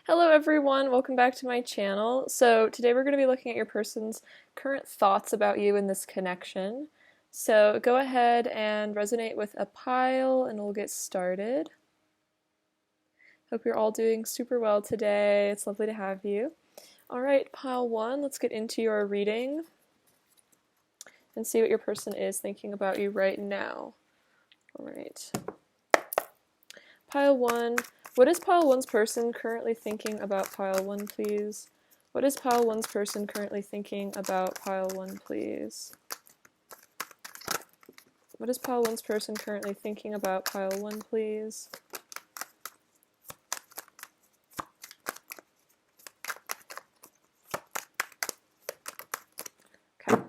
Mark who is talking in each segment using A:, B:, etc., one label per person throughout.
A: Hello everyone, welcome back to my channel. So today we're going to be looking at your person's current thoughts about you in this connection. So go ahead and resonate with a pile and we'll get started. Hope you're all doing super well today. It's lovely to have you. Alright, pile 1, let's get into your reading and see what your person is thinking about you right now. Alright. Pile 1. What is pile 1's person currently thinking about pile 1, please? What is pile 1's person currently thinking about pile 1, please? What is pile 1's person currently thinking about pile 1, please? Okay.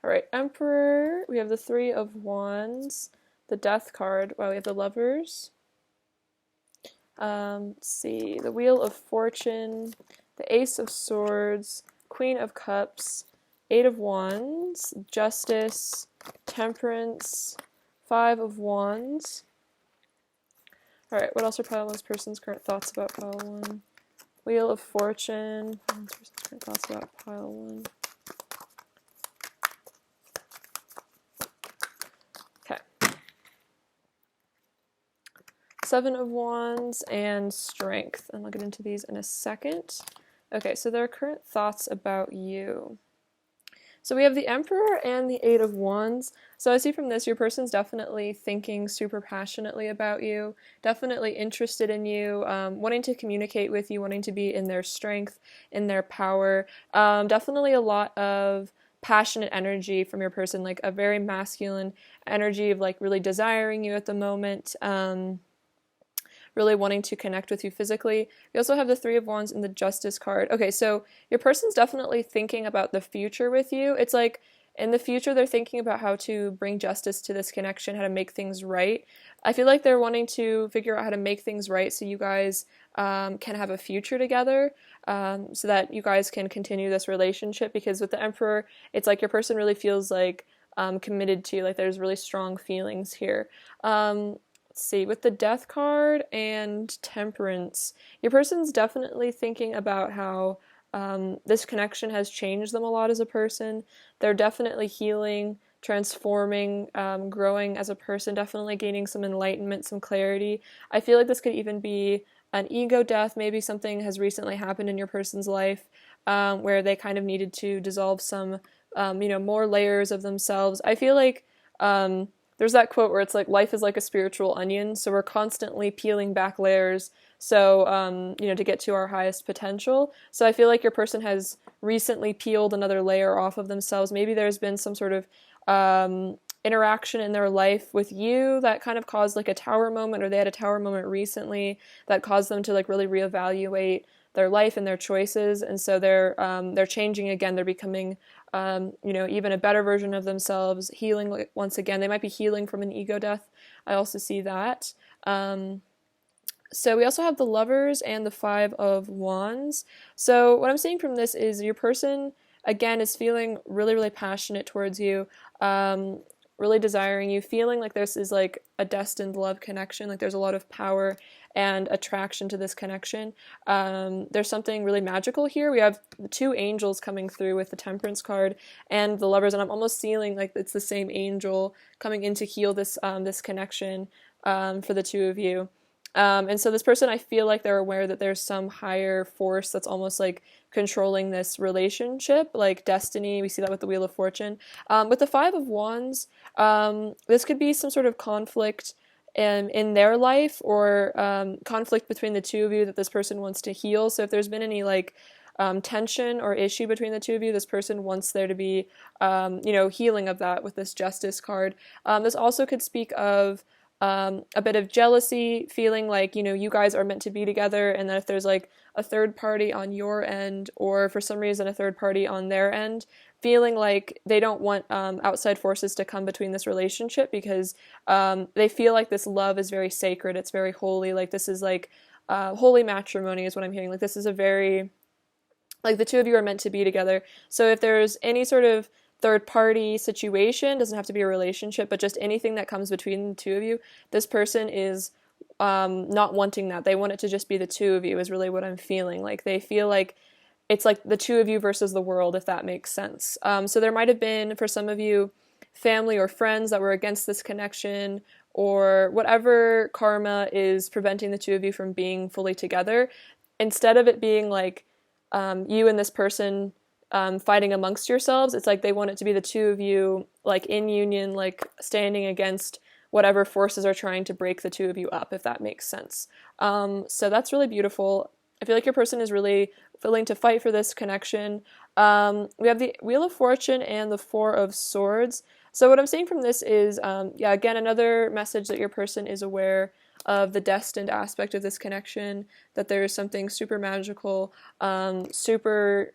A: Alright, Emperor. We have the Three of Wands, the Death card. Wow, we have the Lovers. Let's see, the Wheel of Fortune, the Ace of Swords, Queen of Cups, Eight of Wands, Justice, Temperance, Five of Wands. Alright, what else are pile 1's person's current thoughts about pile 1? Wheel of Fortune, pile 1's person's current thoughts about pile 1. Okay. Seven of Wands and Strength, and I'll get into these in a second. Okay, so their current thoughts about you. So we have the Emperor and the Eight of Wands. So I see from this, your person's definitely thinking super passionately about you, definitely interested in you, wanting to communicate with you, wanting to be in their strength, in their power. Definitely a lot of passionate energy from your person, like a very masculine energy of like really desiring you at the moment. Really wanting to connect with you physically. We also have the Three of Wands and the Justice card. Okay, so your person's definitely thinking about the future with you. It's like in the future they're thinking about how to bring justice to this connection, how to make things right. I feel like they're wanting to figure out how to make things right so you guys can have a future together, so that you guys can continue this relationship, because with the Emperor, it's like your person really feels like committed to you, like there's really strong feelings here. Let's see, with the Death card and Temperance, your person's definitely thinking about how this connection has changed them a lot as a person. They're definitely healing, transforming, growing as a person, definitely gaining some enlightenment, some clarity. I feel like this could even be an ego death. Maybe something has recently happened in your person's life where they kind of needed to dissolve some, more layers of themselves. I feel like there's that quote where it's like, life is like a spiritual onion, so we're constantly peeling back layers, so, to get to our highest potential. So I feel like your person has recently peeled another layer off of themselves. Maybe there's been some sort of interaction in their life with you that kind of caused like a tower moment, or they had a tower moment recently that caused them to like really reevaluate their life and their choices, and so they're changing again. They're becoming even a better version of themselves, healing once again. They might be healing from an ego death. I also see that. So we also have the Lovers and the Five of Wands. So what I'm seeing from this is your person, again, is feeling really, really passionate towards you, really desiring you, feeling like this is like a destined love connection, like there's a lot of power and attraction to this connection. There's something really magical here. We have the two angels coming through with the Temperance card and the Lovers, and I'm almost feeling like it's the same angel coming in to heal this this connection for the two of you. And so this person, I feel like they're aware that there's some higher force that's almost like controlling this relationship, like destiny. We see that with the Wheel of Fortune. With the Five of Wands, this could be some sort of conflict in their life, or conflict between the two of you that this person wants to heal. So if there's been any like tension or issue between the two of you, this person wants there to be healing of that with this Justice card. This also could speak of a bit of jealousy, feeling like, you guys are meant to be together, and then if there's like a third party on your end, or for some reason a third party on their end, feeling like they don't want outside forces to come between this relationship, because they feel like this love is very sacred, it's very holy, like this is like holy matrimony is what I'm hearing, like this is a very, like the two of you are meant to be together. So if there's any sort of third party situation, doesn't have to be a relationship, but just anything that comes between the two of you, this person is not wanting that. They want it to just be the two of you, is really what I'm feeling. Like they feel like it's like the two of you versus the world, if that makes sense. So there might have been, for some of you, family or friends that were against this connection, or whatever karma is preventing the two of you from being fully together. Instead of it being like you and this person fighting amongst yourselves, it's like they want it to be the two of you, like in union, like standing against whatever forces are trying to break the two of you up, if that makes sense. So that's really beautiful. I feel like your person is really willing to fight for this connection. We have the Wheel of Fortune and the Four of Swords. So what I'm seeing from this is, again, another message that your person is aware of the destined aspect of this connection, that there is something super magical, super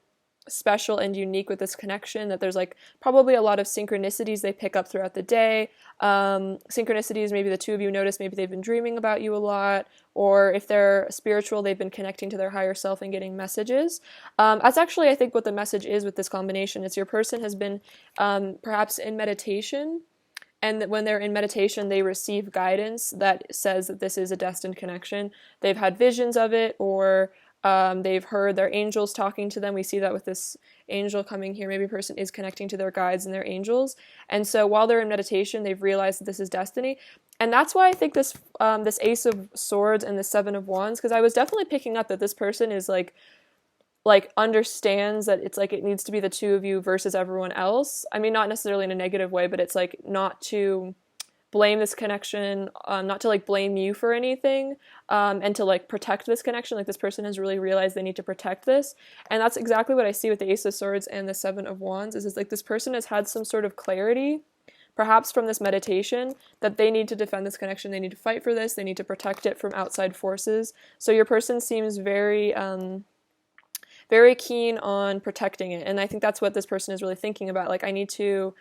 A: special and unique with this connection, that there's like probably a lot of synchronicities they pick up throughout the day. Synchronicities, maybe the two of you notice, maybe they've been dreaming about you a lot, or if they're spiritual, they've been connecting to their higher self and getting messages. That's actually, I think, what the message is with this combination. It's your person has been perhaps in meditation, and that when they're in meditation, they receive guidance that says that this is a destined connection. They've had visions of it, or they've heard their angels talking to them. We see that with this angel coming here. Maybe a person is connecting to their guides and their angels. And so while they're in meditation, they've realized that this is destiny. And that's why I think this Ace of Swords and the Seven of Wands, because I was definitely picking up that this person is like understands that it's like it needs to be the two of you versus everyone else. I mean, not necessarily in a negative way, but it's like not to blame this connection, not to like blame you for anything, and to like protect this connection. Like this person has really realized they need to protect this. And that's exactly what I see with the Ace of Swords and the Seven of Wands, is like this person has had some sort of clarity, perhaps from this meditation, that they need to defend this connection, they need to fight for this, they need to protect it from outside forces. So your person seems very very keen on protecting it. And I think that's what this person is really thinking about. Like, I need to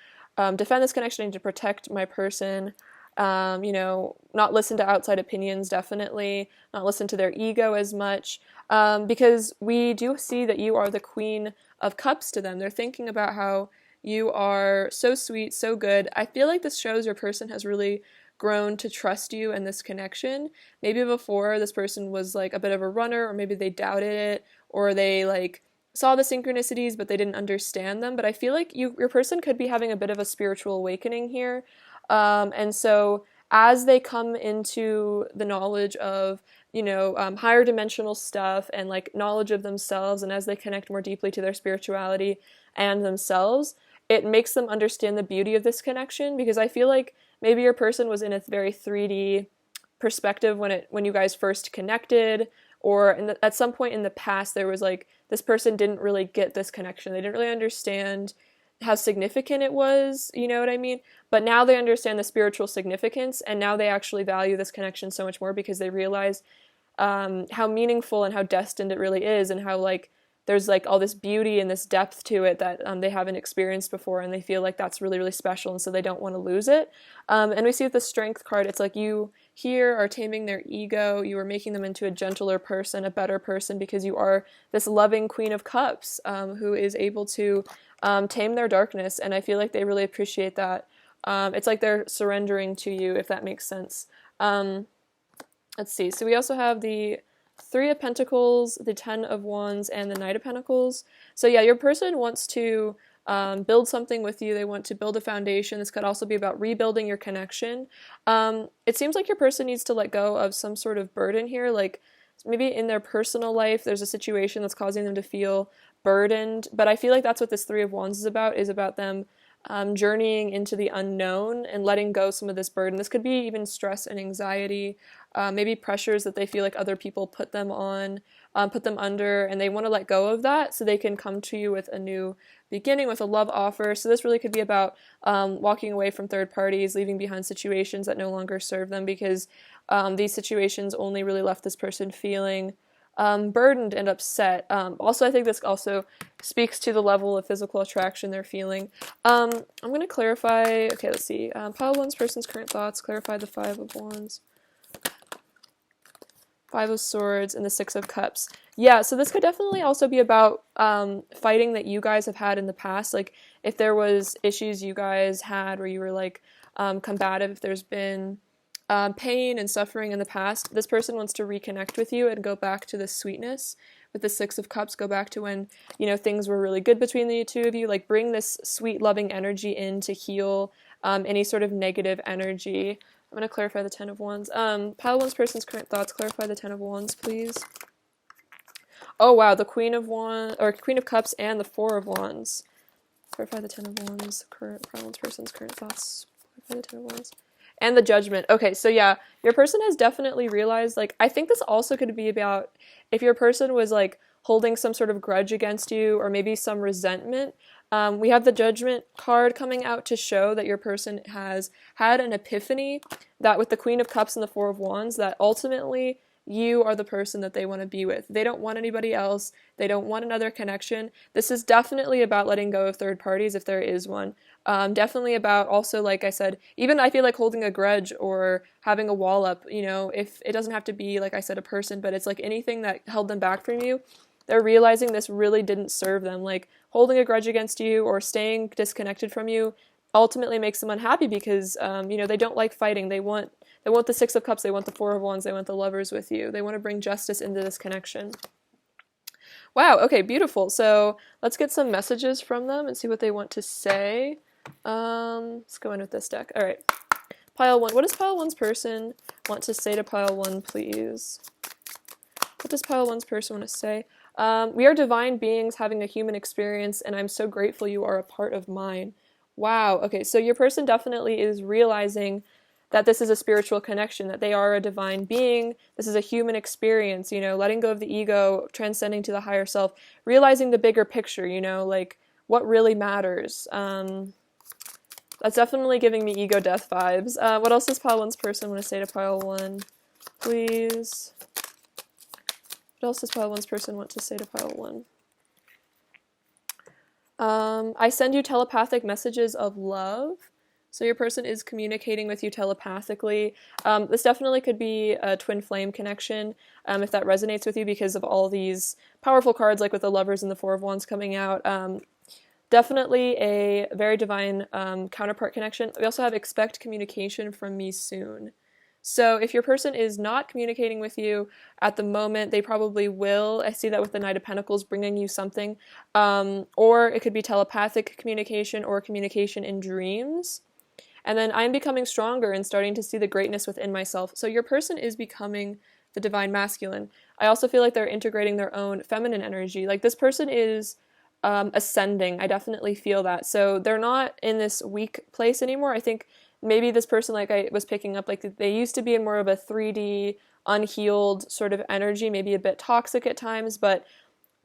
A: defend this connection, I need to protect my person, not listen to outside opinions, definitely, not listen to their ego as much, because we do see that you are the Queen of Cups to them. They're thinking about how you are so sweet, so good. I feel like this shows your person has really grown to trust you and this connection. Maybe before this person was like a bit of a runner, or maybe they doubted it, or they like saw the synchronicities but they didn't understand them. But I feel like your person could be having a bit of a spiritual awakening here, and so as they come into the knowledge of higher dimensional stuff and like knowledge of themselves, and as they connect more deeply to their spirituality and themselves, it makes them understand the beauty of this connection. Because I feel like maybe your person was in a very 3D perspective when you guys first connected, or at some point in the past there was like this person didn't really get this connection. They didn't really understand how significant it was, you know what I mean? But now they understand the spiritual significance, and now they actually value this connection so much more, because they realize how meaningful and how destined it really is, and how like there's like all this beauty and this depth to it that they haven't experienced before, and they feel like that's really, really special, and so they don't want to lose it. And we see with the Strength card, it's like you here are taming their ego, you are making them into a gentler person, a better person, because you are this loving Queen of Cups, who is able to tame their darkness, and I feel like they really appreciate that. It's like they're surrendering to you, if that makes sense. Let's see, so we also have the Three of Pentacles, the Ten of Wands, and the Knight of Pentacles. So yeah, your person wants to build something with you. They want to build a foundation. This could also be about rebuilding your connection. It seems like your person needs to let go of some sort of burden here, like maybe in their personal life there's a situation that's causing them to feel burdened, but I feel like that's what this Three of Wands is about them journeying into the unknown and letting go some of this burden. This could be even stress and anxiety, maybe pressures that they feel like other people put them on, put them under, and they want to let go of that so they can come to you with a new beginning, with a love offer. So this really could be about walking away from third parties, leaving behind situations that no longer serve them, because these situations only really left this person feeling burdened and upset. Also, I think this also speaks to the level of physical attraction they're feeling. I'm going to clarify, okay, let's see. Pile one's person's current thoughts, clarify the Five of Wands, Five of Swords, and the Six of Cups. Yeah, so this could definitely also be about fighting that you guys have had in the past. Like, if there was issues you guys had where you were like combative, if there's been pain and suffering in the past, this person wants to reconnect with you and go back to the sweetness. With the Six of Cups, go back to when, things were really good between the two of you. Like, bring this sweet, loving energy in to heal any sort of negative energy. I'm going to clarify the Ten of Wands. Pile One's person's current thoughts. Clarify the Ten of Wands, please. Oh, wow. The Queen of Cups and the Four of Wands. Clarify the Ten of Wands. Pile One's person's current thoughts. Clarify the Ten of Wands. And the Judgment. Okay, so yeah, your person has definitely realized, like, I think this also could be about if your person was, like, holding some sort of grudge against you or maybe some resentment. We have the Judgment card coming out to show that your person has had an epiphany, that with the Queen of Cups and the Four of Wands, that ultimately you are the person that they want to be with. They don't want anybody else. They don't want another connection. This is definitely about letting go of third parties if there is one. Definitely about also, like I said, even I feel like holding a grudge or having a wall up, if it doesn't have to be, like I said, a person, but it's like anything that held them back from you. They're realizing this really didn't serve them. Like, holding a grudge against you or staying disconnected from you ultimately makes them unhappy because, they don't like fighting. They want the Six of Cups, they want the Four of Wands, they want the Lovers with you. They want to bring justice into this connection. Wow, okay, beautiful. So let's get some messages from them and see what they want to say. Let's go in with this deck. All right. Pile 1. What does Pile 1's person want to say to Pile 1, please? What does Pile 1's person want to say? We are divine beings having a human experience, and I'm so grateful you are a part of mine. Wow. Okay, so your person definitely is realizing that this is a spiritual connection, that they are a divine being. This is a human experience, letting go of the ego, transcending to the higher self, realizing the bigger picture, like what really matters. That's definitely giving me ego death vibes. What else does Pile 1's person want to say to Pile 1? Please. What else does Pile 1's person want to say to Pile 1? I send you telepathic messages of love. So your person is communicating with you telepathically. This definitely could be a twin flame connection, if that resonates with you because of all these powerful cards, like with the Lovers and the Four of Wands coming out. Definitely a very divine counterpart connection. We also have expect communication from me soon. So if your person is not communicating with you at the moment, they probably will. I see that with the Knight of Pentacles bringing you something. Or it could be telepathic communication or communication in dreams. And then I'm becoming stronger and starting to see the greatness within myself. So your person is becoming the divine masculine. I also feel like they're integrating their own feminine energy. Like, this person is ascending. I definitely feel that. So they're not in this weak place anymore. I think maybe this person, like I was picking up, like they used to be in more of a 3D, unhealed sort of energy, maybe a bit toxic at times, but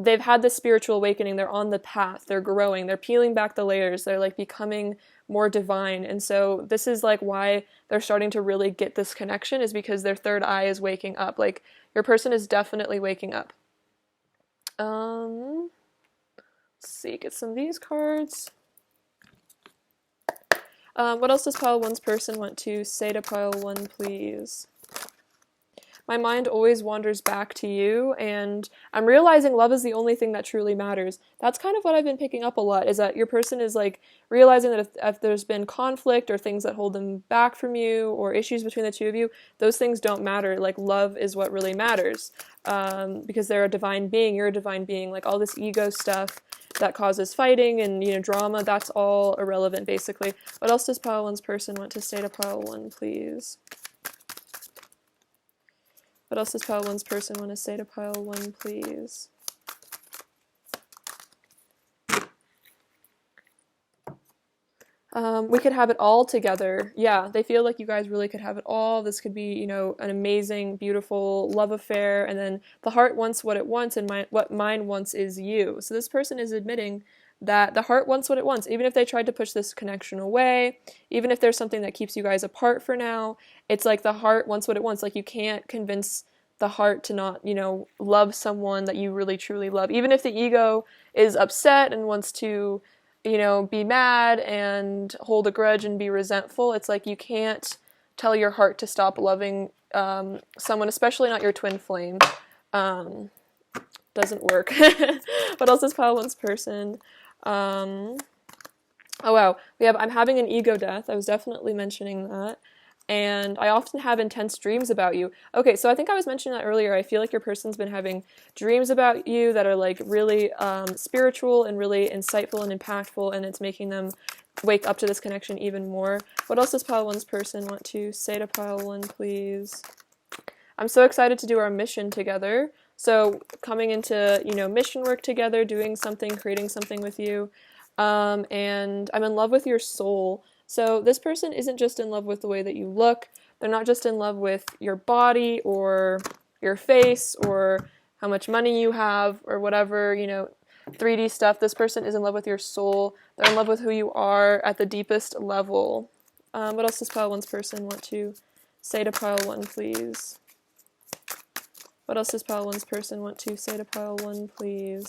A: they've had this spiritual awakening. They're on the path. They're growing. They're peeling back the layers. They're like becoming more divine. And so this is like why they're starting to really get this connection, is because their third eye is waking up. Like, your person is definitely waking up. Let's see, get some of these cards. What else does Pile 1's person want to say to Pile 1, please? My mind always wanders back to you, and I'm realizing love is the only thing that truly matters. That's kind of what I've been picking up a lot, is that your person is like realizing that if there's been conflict or things that hold them back from you or issues between the two of you, those things don't matter. Like, love is what really matters, because they're a divine being, you're a divine being. Like, all this ego stuff that causes fighting and, drama, that's all irrelevant, basically. What else does Pile 1's person want to say to Pile 1, please? What else does Pile 1's person want to say to Pile 1, please? We could have it all together. Yeah, they feel like you guys really could have it all. This could be, an amazing, beautiful love affair, and then the heart wants what it wants, and what mine wants is you. So this person is admitting that the heart wants what it wants, even if they tried to push this connection away, even if there's something that keeps you guys apart for now. It's like the heart wants what it wants. Like, you can't convince the heart to not, love someone that you really truly love. Even if the ego is upset and wants to, be mad and hold a grudge and be resentful, it's like you can't tell your heart to stop loving someone, especially not your twin flame. Doesn't work. What else is Pile 1's person? Oh wow, I'm having an ego death. I was definitely mentioning that. And I often have intense dreams about you. Okay, so I think I was mentioning that earlier. I feel like your person's been having dreams about you that are like really spiritual and really insightful and impactful, and it's making them wake up to this connection even more. What else does pile one's person want to say to pile one, please? I'm so excited to do our mission together. So coming into, mission work together, doing something, creating something with you. And I'm in love with your soul. So this person isn't just in love with the way that you look. They're not just in love with your body or your face or how much money you have or whatever, 3D stuff. This person is in love with your soul. They're in love with who you are at the deepest level. What else does pile one's person want to say to pile one, please? What else does pile one's person want to say to pile one, please?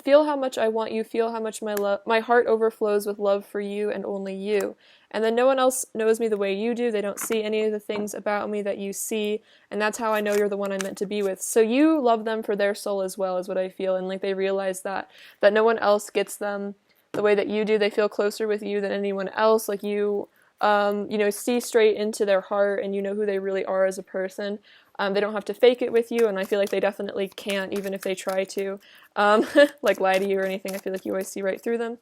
A: Feel how much I want you. Feel how much my heart overflows with love for you and only you. And then no one else knows me the way you do. They don't see any of the things about me that you see. And that's how I know you're the one I'm meant to be with. So you love them for their soul as well, is what I feel. And like they realize that no one else gets them the way that you do. They feel closer with you than anyone else. Like you, see straight into their heart and you know who they really are as a person. They don't have to fake it with you, and I feel like they definitely can't, even if they try to, like lie to you or anything. I feel like you always see right through them.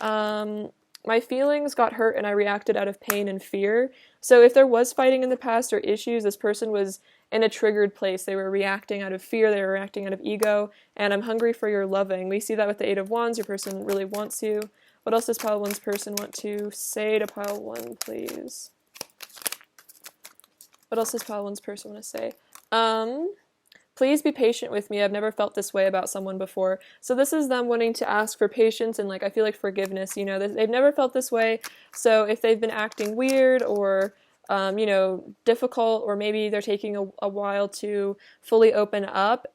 A: My feelings got hurt and I reacted out of pain and fear. So if there was fighting in the past or issues, this person was in a triggered place. They were reacting out of fear, they were reacting out of ego, and I'm hungry for your loving. We see that with the Eight of Wands. Your person really wants you. What else does pile one's person want to say to pile one, please? What else does pile one's person want to say? Please be patient with me. I've never felt this way about someone before. So this is them wanting to ask for patience and I feel like forgiveness. They've never felt this way. So if they've been acting weird or difficult, or maybe they're taking a while to fully open up,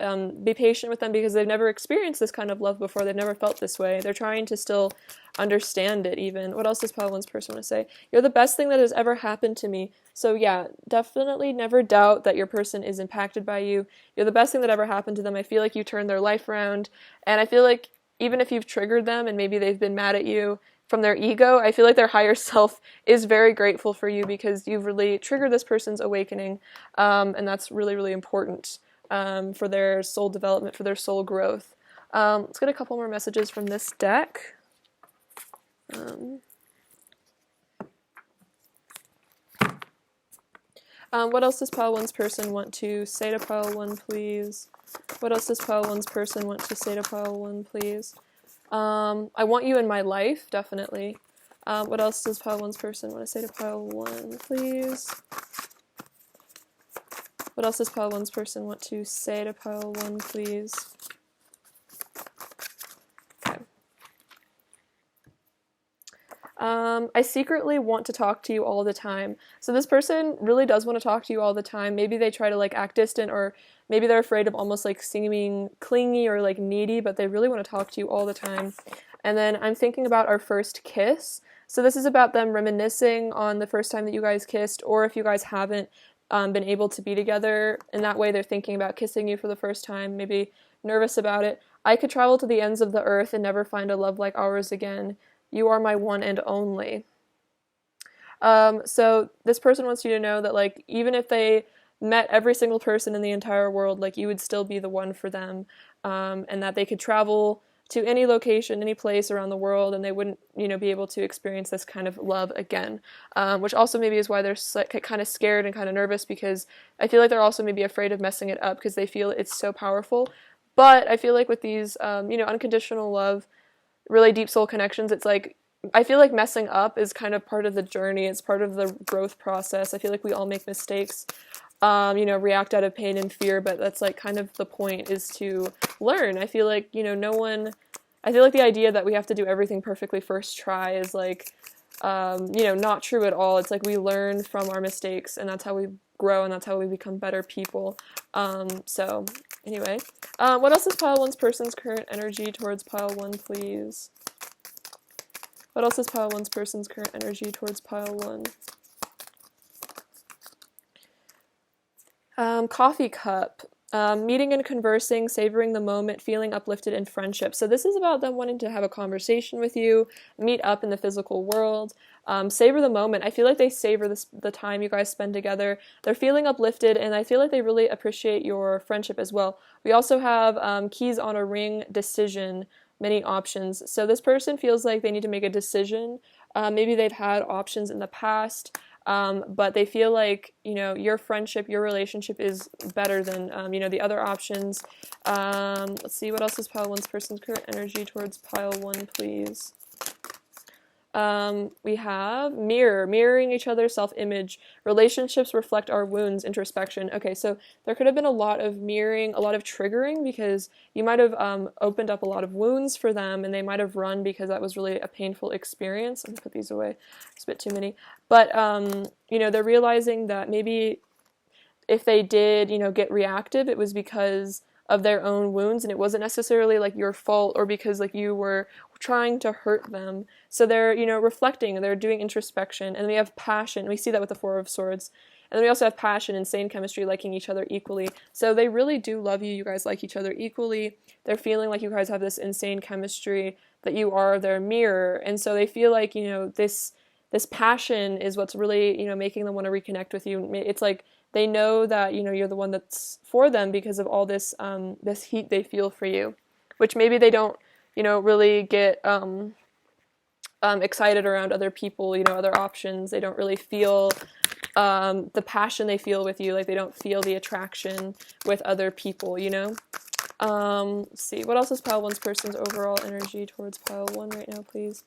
A: be patient with them because they've never experienced this kind of love before. They've never felt this way. They're trying to still understand it even. What else does pile one's person want to say? You're the best thing that has ever happened to me. So yeah, definitely never doubt that your person is impacted by you. You're the best thing that ever happened to them. I feel like you turned their life around, and I feel like even if you've triggered them and maybe they've been mad at you from their ego, I feel like their higher self is very grateful for you because you've really triggered this person's awakening, and that's really, really important for their soul development, for their soul growth. Let's get a couple more messages from this deck. What else does pile one's person want to say to pile one, please? What else does pile one's person want to say to pile one, please? I want you in my life, definitely. What else does pile one's person want to say to pile one, please? What else does pile one's person want to say to pile one, please? Okay. I secretly want to talk to you all the time. So this person really does want to talk to you all the time. Maybe they try to act distant, or maybe they're afraid of almost seeming clingy or needy, but they really want to talk to you all the time. And then I'm thinking about our first kiss. So this is about them reminiscing on the first time that you guys kissed, or if you guys haven't been able to be together. In that way, they're thinking about kissing you for the first time, maybe nervous about it. I could travel to the ends of the earth and never find a love like ours again. You are my one and only. So this person wants you to know that even if they met every single person in the entire world, you would still be the one for them, and that they could travel to any location, any place around the world, and they wouldn't, be able to experience this kind of love again, which also maybe is why they're kind of scared and kind of nervous, because I feel like they're also maybe afraid of messing it up because they feel it's so powerful. But I feel like with these, unconditional love, really deep soul connections, it's I feel like messing up is kind of part of the journey. It's part of the growth process. I feel like we all make mistakes, react out of pain and fear, but that's kind of the point, is to learn. I feel like, I feel like the idea that we have to do everything perfectly first try is not true at all. It's we learn from our mistakes, and that's how we grow, and that's how we become better people. So anyway, what else is pile one's person's current energy towards pile one, please? What else is pile one's person's current energy towards pile one? Coffee cup. Meeting and conversing, savoring the moment, feeling uplifted in friendship. So this is about them wanting to have a conversation with you, meet up in the physical world, savor the moment. I feel like they savor the time you guys spend together. They're feeling uplifted, and I feel like they really appreciate your friendship as well. We also have keys on a ring, decision, many options. So this person feels like they need to make a decision. Maybe they've had options in the past. But they feel like, your friendship, your relationship is better than, the other options. Let's see, what else is pile one's person's current energy towards pile one, please? We have mirroring each other, self-image. Relationships reflect our wounds, introspection. Okay, so there could have been a lot of mirroring, a lot of triggering, because you might have opened up a lot of wounds for them, and they might have run because that was really a painful experience. I'm gonna put these away. It's a bit too many. But, they're realizing that maybe if they did, get reactive, it was because of their own wounds, and it wasn't necessarily like your fault or because like you were trying to hurt them. So they're, reflecting, they're doing introspection, and we have passion. We see that with the Four of Swords. And then we also have passion, insane chemistry, liking each other equally. So they really do love you. You guys like each other equally. They're feeling like you guys have this insane chemistry, that you are their mirror. And so they feel like, this passion is what's really, making them want to reconnect with you. It's like they know that, you're the one that's for them because of all this this heat they feel for you, which maybe they don't, really get excited around other people, other options. They don't really feel the passion they feel with you. Like they don't feel the attraction with other people, Let's see, what else is pile one's person's overall energy towards pile one right now, please?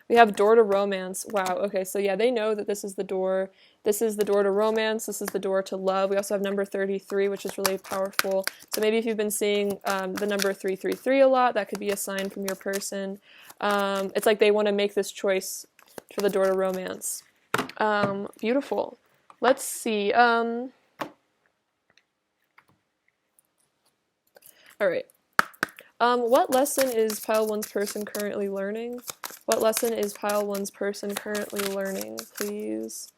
A: We have door to romance. Wow, okay, so yeah, they know that this is the door. This is the door to romance. This is the door to love. We also have number 33, which is really powerful. So maybe if you've been seeing the number 333 a lot, that could be a sign from your person. It's like they want to make this choice for the door to romance. Beautiful. Let's see. All right. What lesson is pile one's person currently learning? What lesson is pile one's person currently learning, please?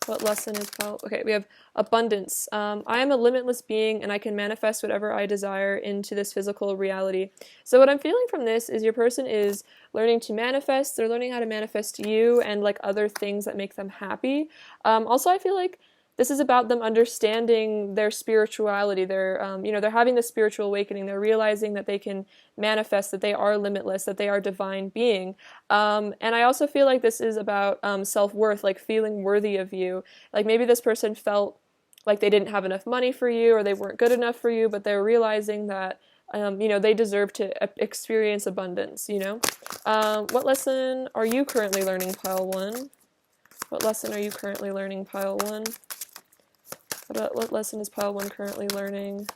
A: What lesson is pile... Okay, we have abundance. I am a limitless being, and I can manifest whatever I desire into this physical reality. So what I'm feeling from this is your person is learning to manifest. They're learning how to manifest you and like other things that make them happy. Also, I feel like this is about them understanding their spirituality. They're, they're having this spiritual awakening. They're realizing that they can manifest, that they are limitless, that they are divine being. And I also feel like this is about self-worth, like feeling worthy of you. Like maybe this person felt like they didn't have enough money for you or they weren't good enough for you, but they're realizing that, they deserve to experience abundance, What lesson are you currently learning, pile one? What lesson are you currently learning, pile one? What lesson is pile one currently learning?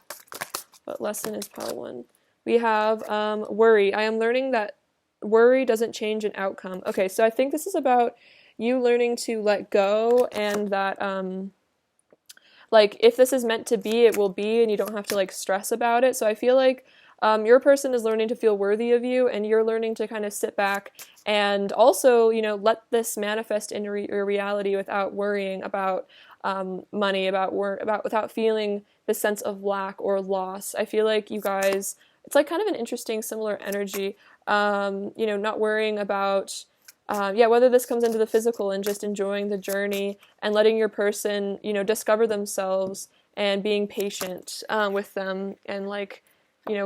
A: What lesson is pile one? We have worry. I am learning that worry doesn't change an outcome. Okay, so I think this is about you learning to let go, and that like if this is meant to be, it will be, and you don't have to like stress about it. So I feel like your person is learning to feel worthy of you, and you're learning to kind of sit back and also, let this manifest in your reality without worrying about money, without feeling this sense of lack or loss. I feel like you guys, it's like kind of an interesting similar energy, not worrying about whether this comes into the physical and just enjoying the journey and letting your person, discover themselves and being patient with them and like,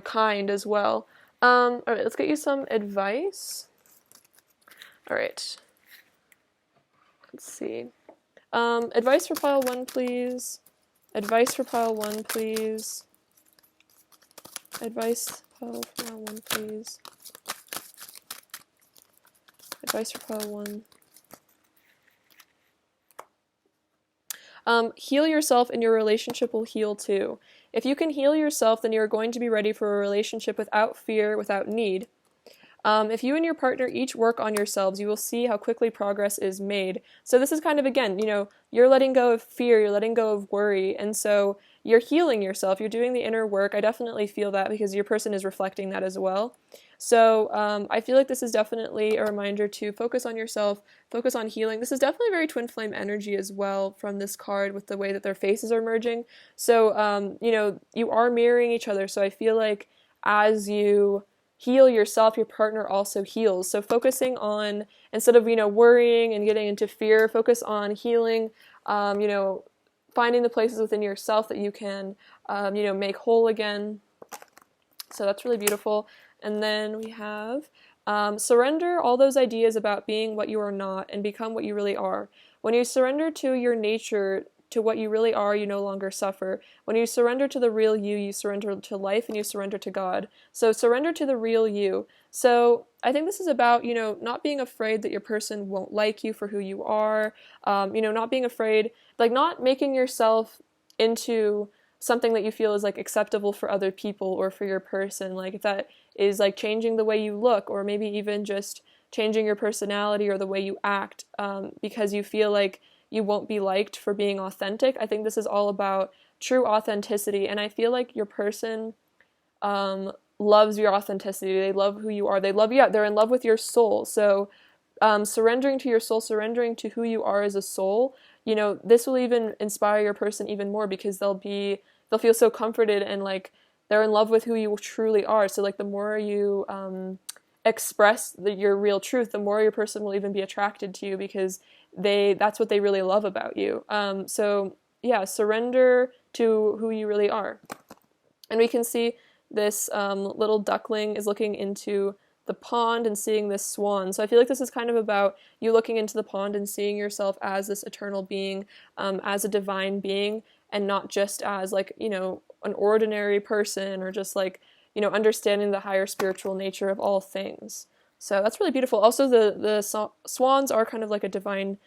A: kind as well. All right, let's get you some advice. All right. Let's see. Advice for pile one, please. Advice for pile one, please. Advice pile one, please. Advice for pile one. Heal yourself and your relationship will heal too. If you can heal yourself, then you're going to be ready for a relationship without fear, without need. If you and your partner each work on yourselves, you will see how quickly progress is made. So this is kind of, again, you're letting go of fear, you're letting go of worry, and so you're healing yourself, you're doing the inner work. I definitely feel that because your person is reflecting that as well. So I feel like this is definitely a reminder to focus on yourself, focus on healing. This is definitely very twin flame energy as well from this card with the way that their faces are merging. So, you know, you are mirroring each other. So I feel like as you heal yourself, your partner also heals. So focusing on, instead of, you know, worrying and getting into fear, focus on healing, you know, finding the places within yourself that you can, you know, make whole again. So that's really beautiful. And then we have surrender all those ideas about being what you are not and become what you really are. When you surrender to your nature, to what you really are, you no longer suffer. When you surrender to the real you, you surrender to life and you surrender to God. So surrender to the real you. So I think this is about, you know, not being afraid that your person won't like you for who you are, you know, not being afraid, like not making yourself into something that you feel is like acceptable for other people or for your person. Like if that is like changing the way you look or maybe even just changing your personality or the way you act because you feel like you won't be liked for being authentic. I think this is all about true authenticity, and I feel like your person loves your authenticity. They love who you are. They love you. They're in love with your soul. So surrendering to your soul, surrendering to who you are as a soul, you know, this will even inspire your person even more because they'll feel so comforted and like they're in love with who you truly are. So like the more you express your real truth, the more your person will even be attracted to you because that's what they really love about you. So yeah, surrender to who you really are. And we can see this little duckling is looking into the pond and seeing this swan. So I feel like this is kind of about you looking into the pond and seeing yourself as this eternal being, as a divine being, and not just as like, you know, an ordinary person or just like, you know, understanding the higher spiritual nature of all things. So that's really beautiful. Also, the swans are kind of like a divine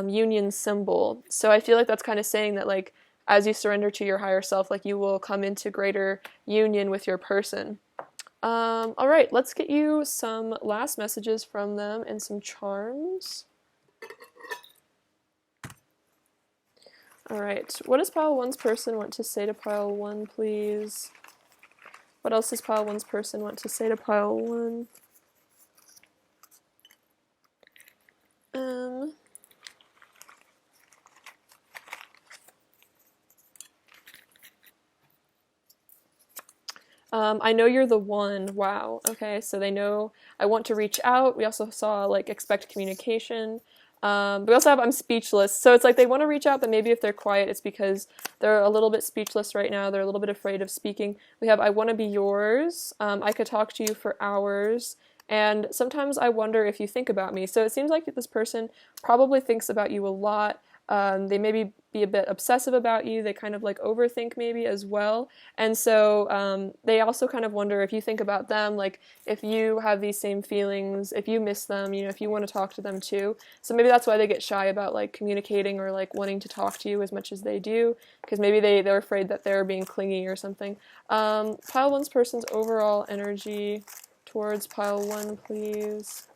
A: union symbol. So I feel like that's kind of saying that like as you surrender to your higher self, like you will come into greater union with your person. All right, let's get you some last messages from them and some charms. All right, what does pile one's person want to say to pile one, please? What else does pile one's person want to say to pile one? I know you're the one. Wow. Okay, so they know I want to reach out. We also saw like expect communication. But we also have I'm speechless. So it's like they want to reach out, but maybe if they're quiet, it's because they're a little bit speechless right now. They're a little bit afraid of speaking. We have I want to be yours. I could talk to you for hours. And sometimes I wonder if you think about me. So it seems like this person probably thinks about you a lot. They maybe be a bit obsessive about you. They kind of like overthink maybe as well. And so they also kind of wonder if you think about them, like if you have these same feelings, if you miss them, you know, if you want to talk to them too. So maybe that's why they get shy about like communicating or like wanting to talk to you as much as they do, because maybe they're afraid that they're being clingy or something. Pile one's person's overall energy towards pile one, please.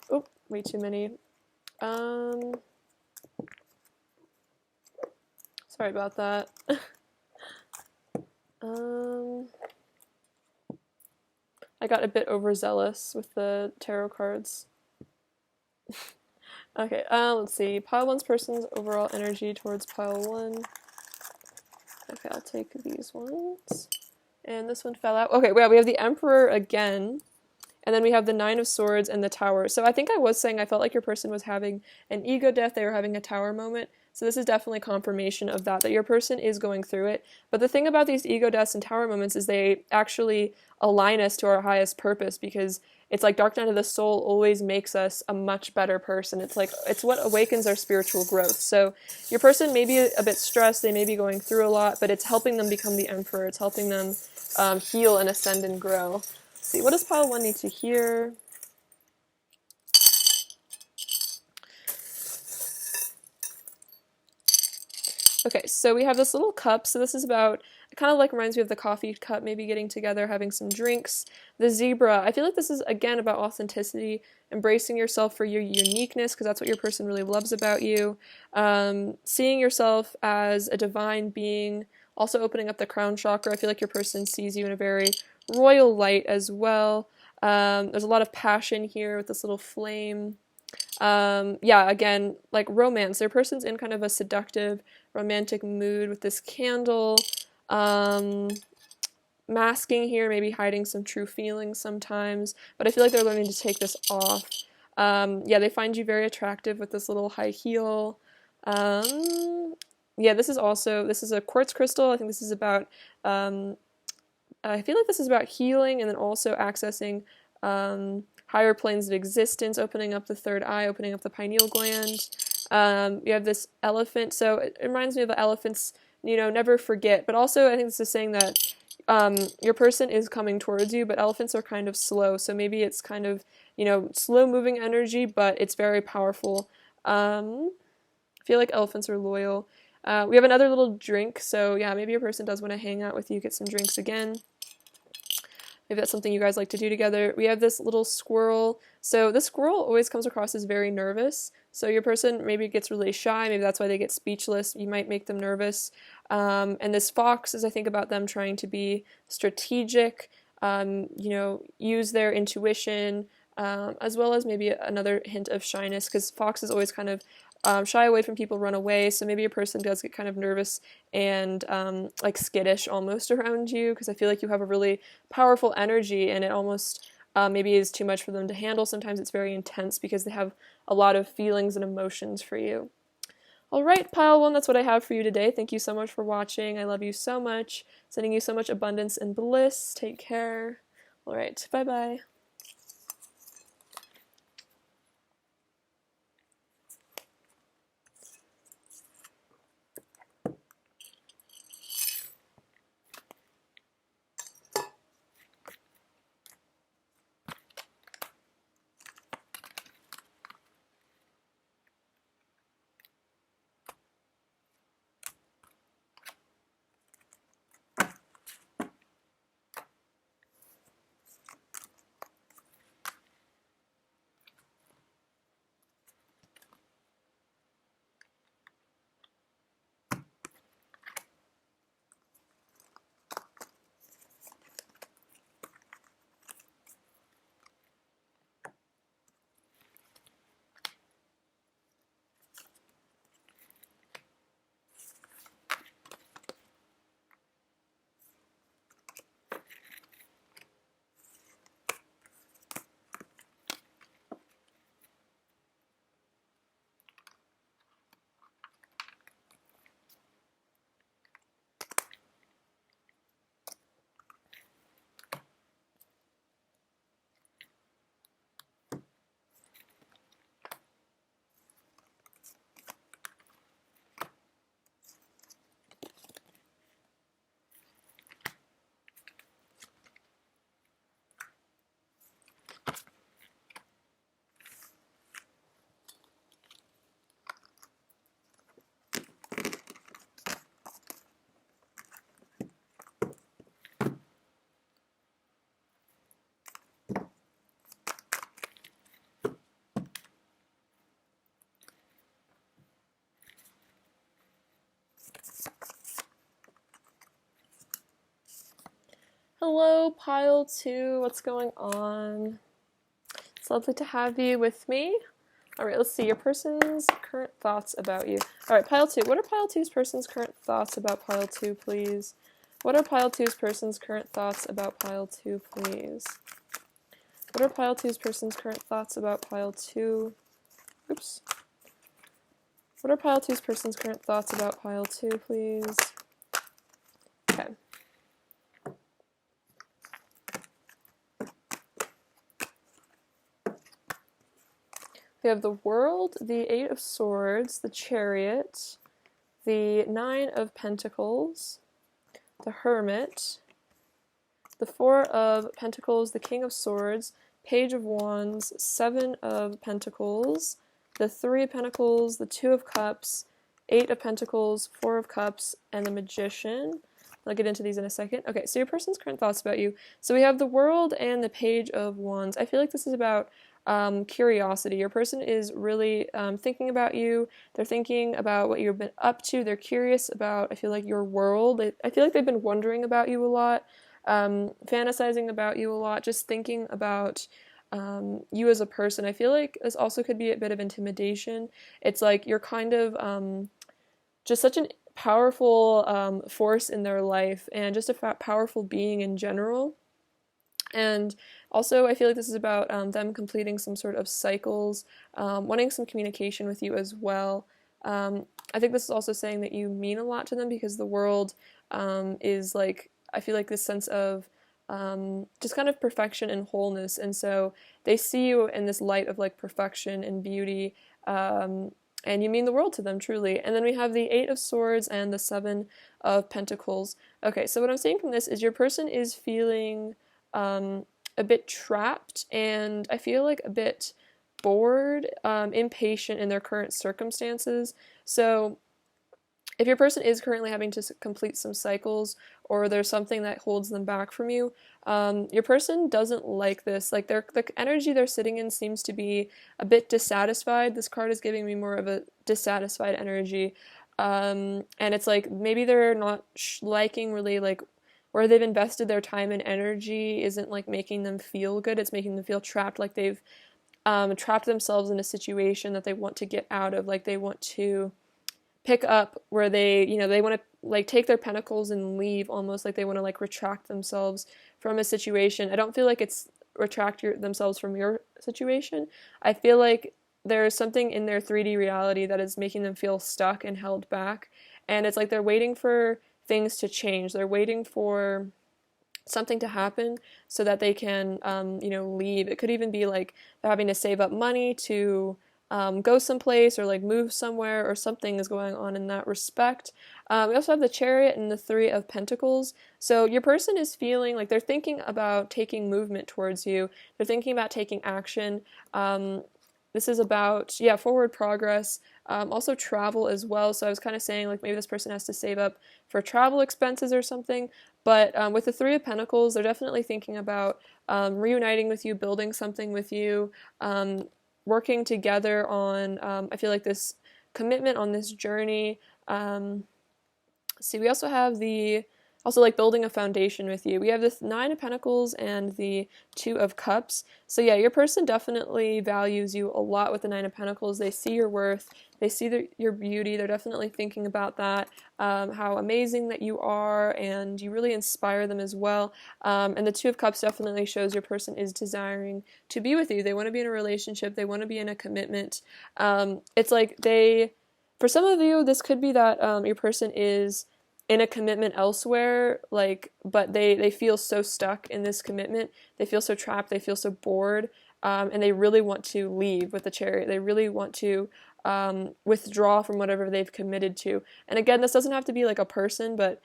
A: Oh, way too many. Sorry about that. I got a bit overzealous with the tarot cards. Okay, let's see. Pile one's person's overall energy towards pile one. Okay, I'll take these ones. And this one fell out. Okay, well, we have the Emperor again. And then we have the Nine of Swords and the Tower. So I think I was saying I felt like your person was having an ego death. They were having a tower moment. So this is definitely confirmation of that your person is going through it. But the thing about these ego deaths and tower moments is they actually align us to our highest purpose, because it's like Dark Night of the Soul always makes us a much better person. It's like, it's what awakens our spiritual growth. So your person may be a bit stressed, they may be going through a lot, but it's helping them become the Emperor. It's helping them heal and ascend and grow. Let's see, what does pile one need to hear? Okay, so we have this little cup. So this is about, it kind of like reminds me of the coffee cup, maybe getting together, having some drinks. The zebra, I feel like this is again about authenticity, embracing yourself for your uniqueness, because that's what your person really loves about you. Seeing yourself as a divine being, also opening up the crown chakra. I feel like your person sees you in a very royal light as well. There's a lot of passion here with this little flame. Yeah, again, like romance. Their person's in kind of a seductive, romantic mood with this candle. Masking here, maybe hiding some true feelings sometimes, but I feel like they're learning to take this off. Yeah, they find you very attractive with this little high heel. Yeah, this is a quartz crystal. I think this is about, I feel like this is about healing and then also accessing higher planes of existence, opening up the third eye, opening up the pineal gland. You have this elephant, so it reminds me of the elephants, never forget, but also I think this is saying that your person is coming towards you, but elephants are kind of slow, so maybe it's kind of, slow moving energy, but it's very powerful. I feel like elephants are loyal. We have another little drink, so yeah, maybe your person does want to hang out with you, get some drinks again. Maybe that's something you guys like to do together. We have this little squirrel. So this squirrel always comes across as very nervous. So your person maybe gets really shy. Maybe that's why they get speechless. You might make them nervous. And this fox is, I think, about them trying to be strategic, use their intuition, as well as maybe another hint of shyness, because foxes always kind of shy away from people, run away, so maybe a person does get kind of nervous and like skittish almost around you, because I feel like you have a really powerful energy and it almost maybe is too much for them to handle. Sometimes it's very intense because they have a lot of feelings and emotions for you. Alright, pile 1, that's what I have for you today. Thank you so much for watching. I love you so much. Sending you so much abundance and bliss. Take care. Alright, bye-bye. Hello, pile 2. What's going on? It's lovely to have you with me. Alright, let's see your person's current thoughts about you. Alright, pile 2. What are pile 2's person's current thoughts about pile 2, please? What are pile 2's person's current thoughts about pile 2, please? What are pile 2's person's current thoughts about pile 2? Oops. What are pile 2's person's current thoughts about pile 2, please? Okay. We have the World, the Eight of Swords, the Chariot, the Nine of Pentacles, the Hermit, the Four of Pentacles, the King of Swords, Page of Wands, Seven of Pentacles, the Three of Pentacles, the Two of Cups, Eight of Pentacles, Four of Cups, and the Magician. I'll get into these in a second. Okay, so your person's current thoughts about you. So we have the World and the Page of Wands. I feel like this is about curiosity. Your person is really thinking about you. They're thinking about what you've been up to. They're curious about, I feel like, your world. I feel like they've been wondering about you a lot, fantasizing about you a lot, just thinking about you as a person. I feel like this also could be a bit of intimidation. It's like you're kind of just such a powerful force in their life, and just a powerful being in general. And also, I feel like this is about them completing some sort of cycles, wanting some communication with you as well. I think this is also saying that you mean a lot to them, because the World is like, I feel like this sense of just kind of perfection and wholeness, and so they see you in this light of like perfection and beauty, and you mean the world to them, truly. And then we have the Eight of Swords and the Seven of Pentacles. Okay, so what I'm saying from this is your person is feeling a bit trapped, and I feel like a bit bored, impatient in their current circumstances. So if your person is currently having to complete some cycles, or there's something that holds them back from you, your person doesn't like this. Like the energy they're sitting in seems to be a bit dissatisfied. This card is giving me more of a dissatisfied energy. And it's like maybe they're not liking really like where they've invested their time and energy isn't like making them feel good. It's making them feel trapped, like they've trapped themselves in a situation that they want to get out of. Like they want to pick up where they, they want to like take their pentacles and leave, almost like they want to like retract themselves from a situation. I don't feel like it's themselves from your situation. I feel like there's something in their 3D reality that is making them feel stuck and held back. And it's like they're waiting for things to change. They're waiting for something to happen so that they can, leave. It could even be like they're having to save up money to go someplace, or like move somewhere, or something is going on in that respect. We also have the Chariot and the Three of Pentacles. So your person is feeling like they're thinking about taking movement towards you. They're thinking about taking action. This is about, forward progress, also travel as well. So I was kind of saying like maybe this person has to save up for travel expenses or something. But with the Three of Pentacles, they're definitely thinking about reuniting with you, building something with you, working together on, I feel like, this commitment on this journey. See, we also have like building a foundation with you. We have the Nine of Pentacles and the Two of Cups. So yeah, your person definitely values you a lot with the Nine of Pentacles. They see your worth. They see your beauty. They're definitely thinking about that, how amazing that you are, and you really inspire them as well. And the Two of Cups definitely shows your person is desiring to be with you. They want to be in a relationship. They want to be in a commitment. It's like for some of you, this could be that your person is in a commitment elsewhere, but they feel so stuck in this commitment. They feel so trapped. They feel so bored, and they really want to leave with the Chariot. They really want to withdraw from whatever they've committed to. And again, this doesn't have to be like a person, but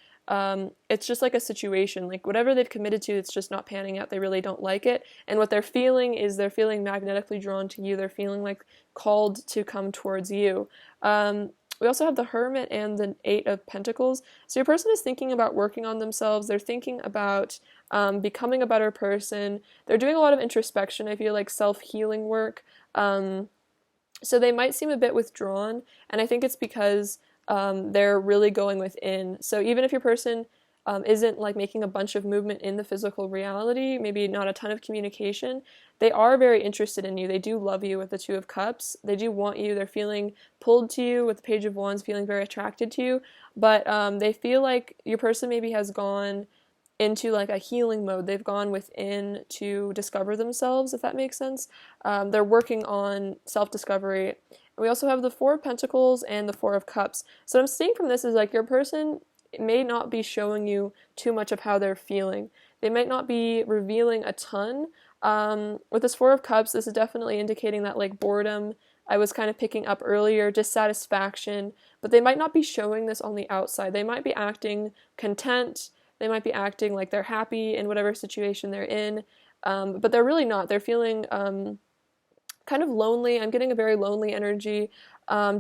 A: it's just like a situation. Like whatever they've committed to, it's just not panning out. They really don't like it. And what they're feeling is they're feeling magnetically drawn to you. They're feeling like called to come towards you. We also have the Hermit and the Eight of Pentacles. So your person is thinking about working on themselves. They're thinking about becoming a better person. They're doing a lot of introspection, I feel like self-healing work. So they might seem a bit withdrawn, and I think it's because they're really going within. So even if your person isn't like making a bunch of movement in the physical reality, maybe not a ton of communication, they are very interested in you. They do love you with the Two of Cups. They do want you. They're feeling pulled to you with the Page of Wands, feeling very attracted to you. But they feel like your person maybe has gone into like a healing mode. They've gone within to discover themselves, if that makes sense. They're working on self-discovery. And we also have the Four of Pentacles and the Four of Cups. So what I'm seeing from this is like your person may not be showing you too much of how they're feeling. They might not be revealing a ton. With this Four of Cups, this is definitely indicating that like boredom, I was kind of picking up earlier, dissatisfaction, but they might not be showing this on the outside. They might be acting content. They might be acting like they're happy in whatever situation they're in, but they're really not. They're feeling kind kind of lonely. I'm getting a very lonely energy,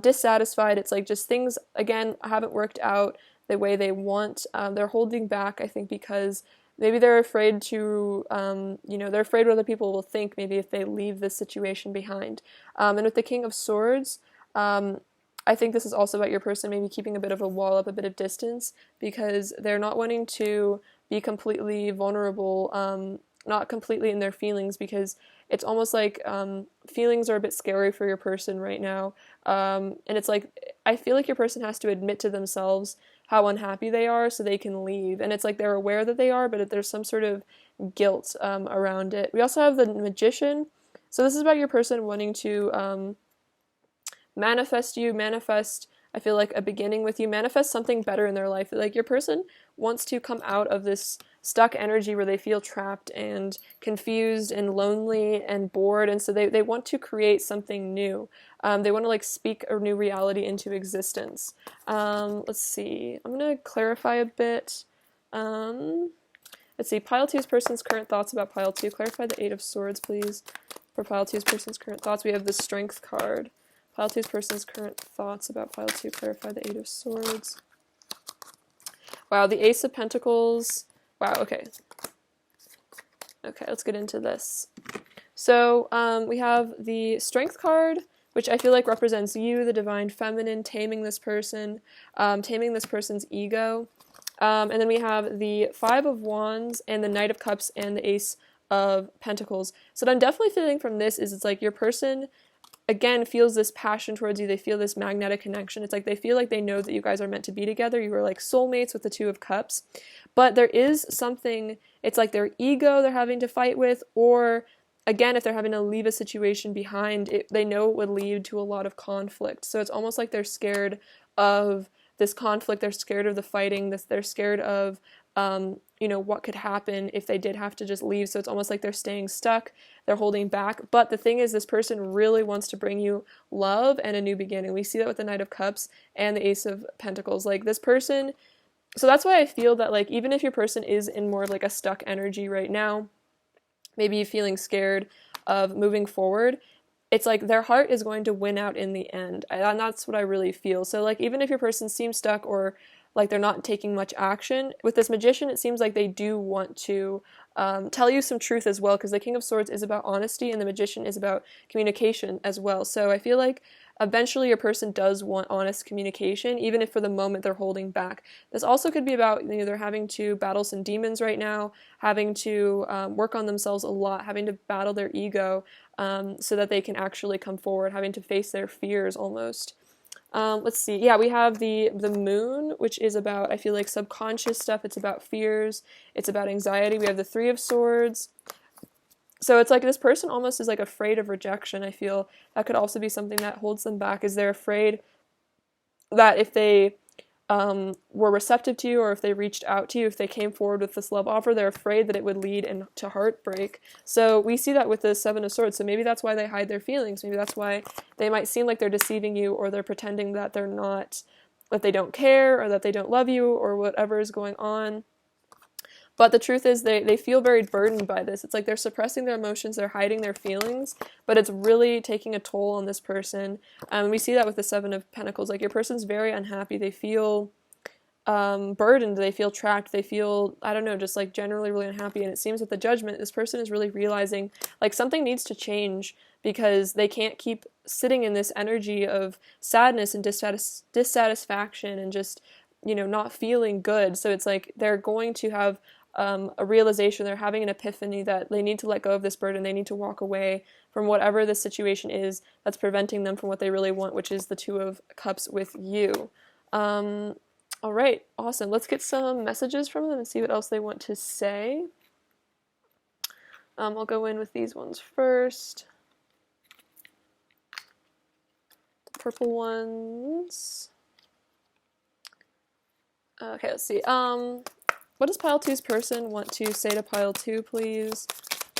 A: dissatisfied. It's like just things, again, haven't worked out the way they want. They're holding back, I think, because maybe they're afraid to, they're afraid what other people will think, maybe if they leave this situation behind. And with the King of Swords, I think this is also about your person maybe keeping a bit of a wall up, a bit of distance, because they're not wanting to be completely vulnerable, not completely in their feelings, because it's almost like feelings are a bit scary for your person right now. And it's like, I feel like your person has to admit to themselves how unhappy they are so they can leave. And it's like they're aware that they are, but there's some sort of guilt around it. We also have the Magician. So this is about your person wanting to manifest, I feel like, a beginning with you, manifest something better in their life. Like your person wants to come out of this stuck energy where they feel trapped and confused and lonely and bored, and so they want to create something new. They want to like speak a new reality into existence. Let's see, I'm going to clarify a bit. Let's see, pile two's person's current thoughts about pile two. Clarify the Eight of Swords, please. For pile two's person's current thoughts, we have the Strength card. Pile two's person's current thoughts about pile two. Clarify the Eight of Swords. Wow, the Ace of Pentacles. Wow, okay. Okay, let's get into this. So we have the Strength card, which I feel like represents you, the divine feminine, taming this person, taming this person's ego. And then we have the Five of Wands and the Knight of Cups and the Ace of Pentacles. So what I'm definitely feeling from this is it's like your person, again, feels this passion towards you. They feel this magnetic connection. It's like they feel like they know that you guys are meant to be together. You are like soulmates with the Two of Cups. But there is something, it's like their ego they're having to fight with, or again, if they're having to leave a situation behind, they know it would lead to a lot of conflict. So it's almost like they're scared of this conflict. They're scared of the fighting. They're scared of what could happen if they did have to just leave. So it's almost like they're staying stuck, they're holding back. But the thing is, this person really wants to bring you love and a new beginning. We see that with the Knight of Cups and the Ace of Pentacles. Like this person, so that's why I feel that like even if your person is in more of like a stuck energy right now, maybe feeling scared of moving forward, it's like their heart is going to win out in the end. And that's what I really feel. So like even if your person seems stuck or like they're not taking much action, with this Magician, it seems like they do want to tell you some truth as well, because the King of Swords is about honesty and the Magician is about communication as well. So I feel like eventually your person does want honest communication, even if for the moment they're holding back. This also could be about, they're having to battle some demons right now, having to work on themselves a lot, having to battle their ego so that they can actually come forward, having to face their fears almost. Let's see. Yeah, we have the Moon, which is about, I feel like, subconscious stuff. It's about fears. It's about anxiety. We have the Three of Swords. So it's like this person almost is like afraid of rejection. I feel that could also be something that holds them back, is they're afraid that if they were receptive to you, or if they reached out to you, if they came forward with this love offer, they're afraid that it would lead into heartbreak. So we see that with the Seven of Swords. So maybe that's why they hide their feelings. Maybe that's why they might seem like they're deceiving you, or they're pretending that they're not, that they don't care, or that they don't love you, or whatever is going on. But the truth is they feel very burdened by this. It's like they're suppressing their emotions, they're hiding their feelings, but it's really taking a toll on this person. We see that with the Seven of Pentacles. Like your person's very unhappy. They feel burdened, they feel trapped, they feel, I don't know, just like generally really unhappy. And it seems with the Judgment, this person is really realizing like something needs to change, because they can't keep sitting in this energy of sadness and dissatisfaction and just, not feeling good. So it's like they're going to have a realization, they're having an epiphany that they need to let go of this burden, they need to walk away from whatever the situation is that's preventing them from what they really want, which is the Two of Cups with you. All right, awesome. Let's get some messages from them and see what else they want to say. I'll go in with these ones first. The purple ones. Okay, let's see. What does pile two's person want to say to pile two, please?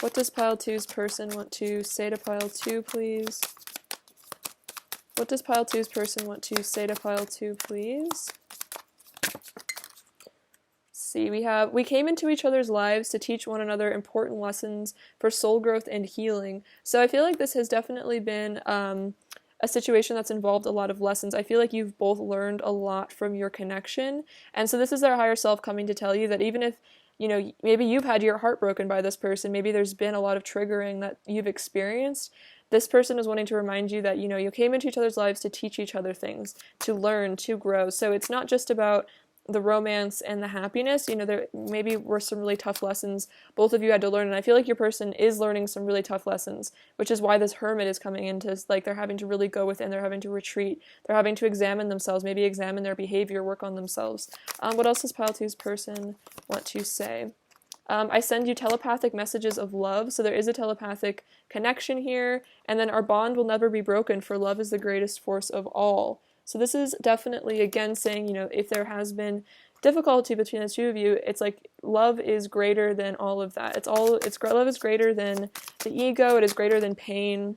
A: What does pile two's person want to say to pile two, please? What does pile two's person want to say to pile two, please? see, we came into each other's lives to teach one another important lessons for soul growth and healing. So I feel like this has definitely been a situation that's involved a lot of lessons. I feel like you've both learned a lot from your connection. And so this is their higher self coming to tell you that even if, you know, maybe you've had your heart broken by this person, maybe there's been a lot of triggering that you've experienced, this person is wanting to remind you that, you know, you came into each other's lives to teach each other things, to learn, to grow. So it's not just about the romance and the happiness. You know, there maybe were some really tough lessons both of you had to learn, and I feel like your person is learning some really tough lessons, which is why this hermit is coming into, like, they're having to really go within, they're having to retreat, they're having to examine themselves, maybe examine their behavior, work on themselves. What else does pile two's person want to say? I send you telepathic messages of love, so there is a telepathic connection here, and then our bond will never be broken, for love is the greatest force of all. So this is definitely, again, saying, you know, if there has been difficulty between the two of you, it's like love is greater than all of that. Love is greater than the ego, it is greater than pain.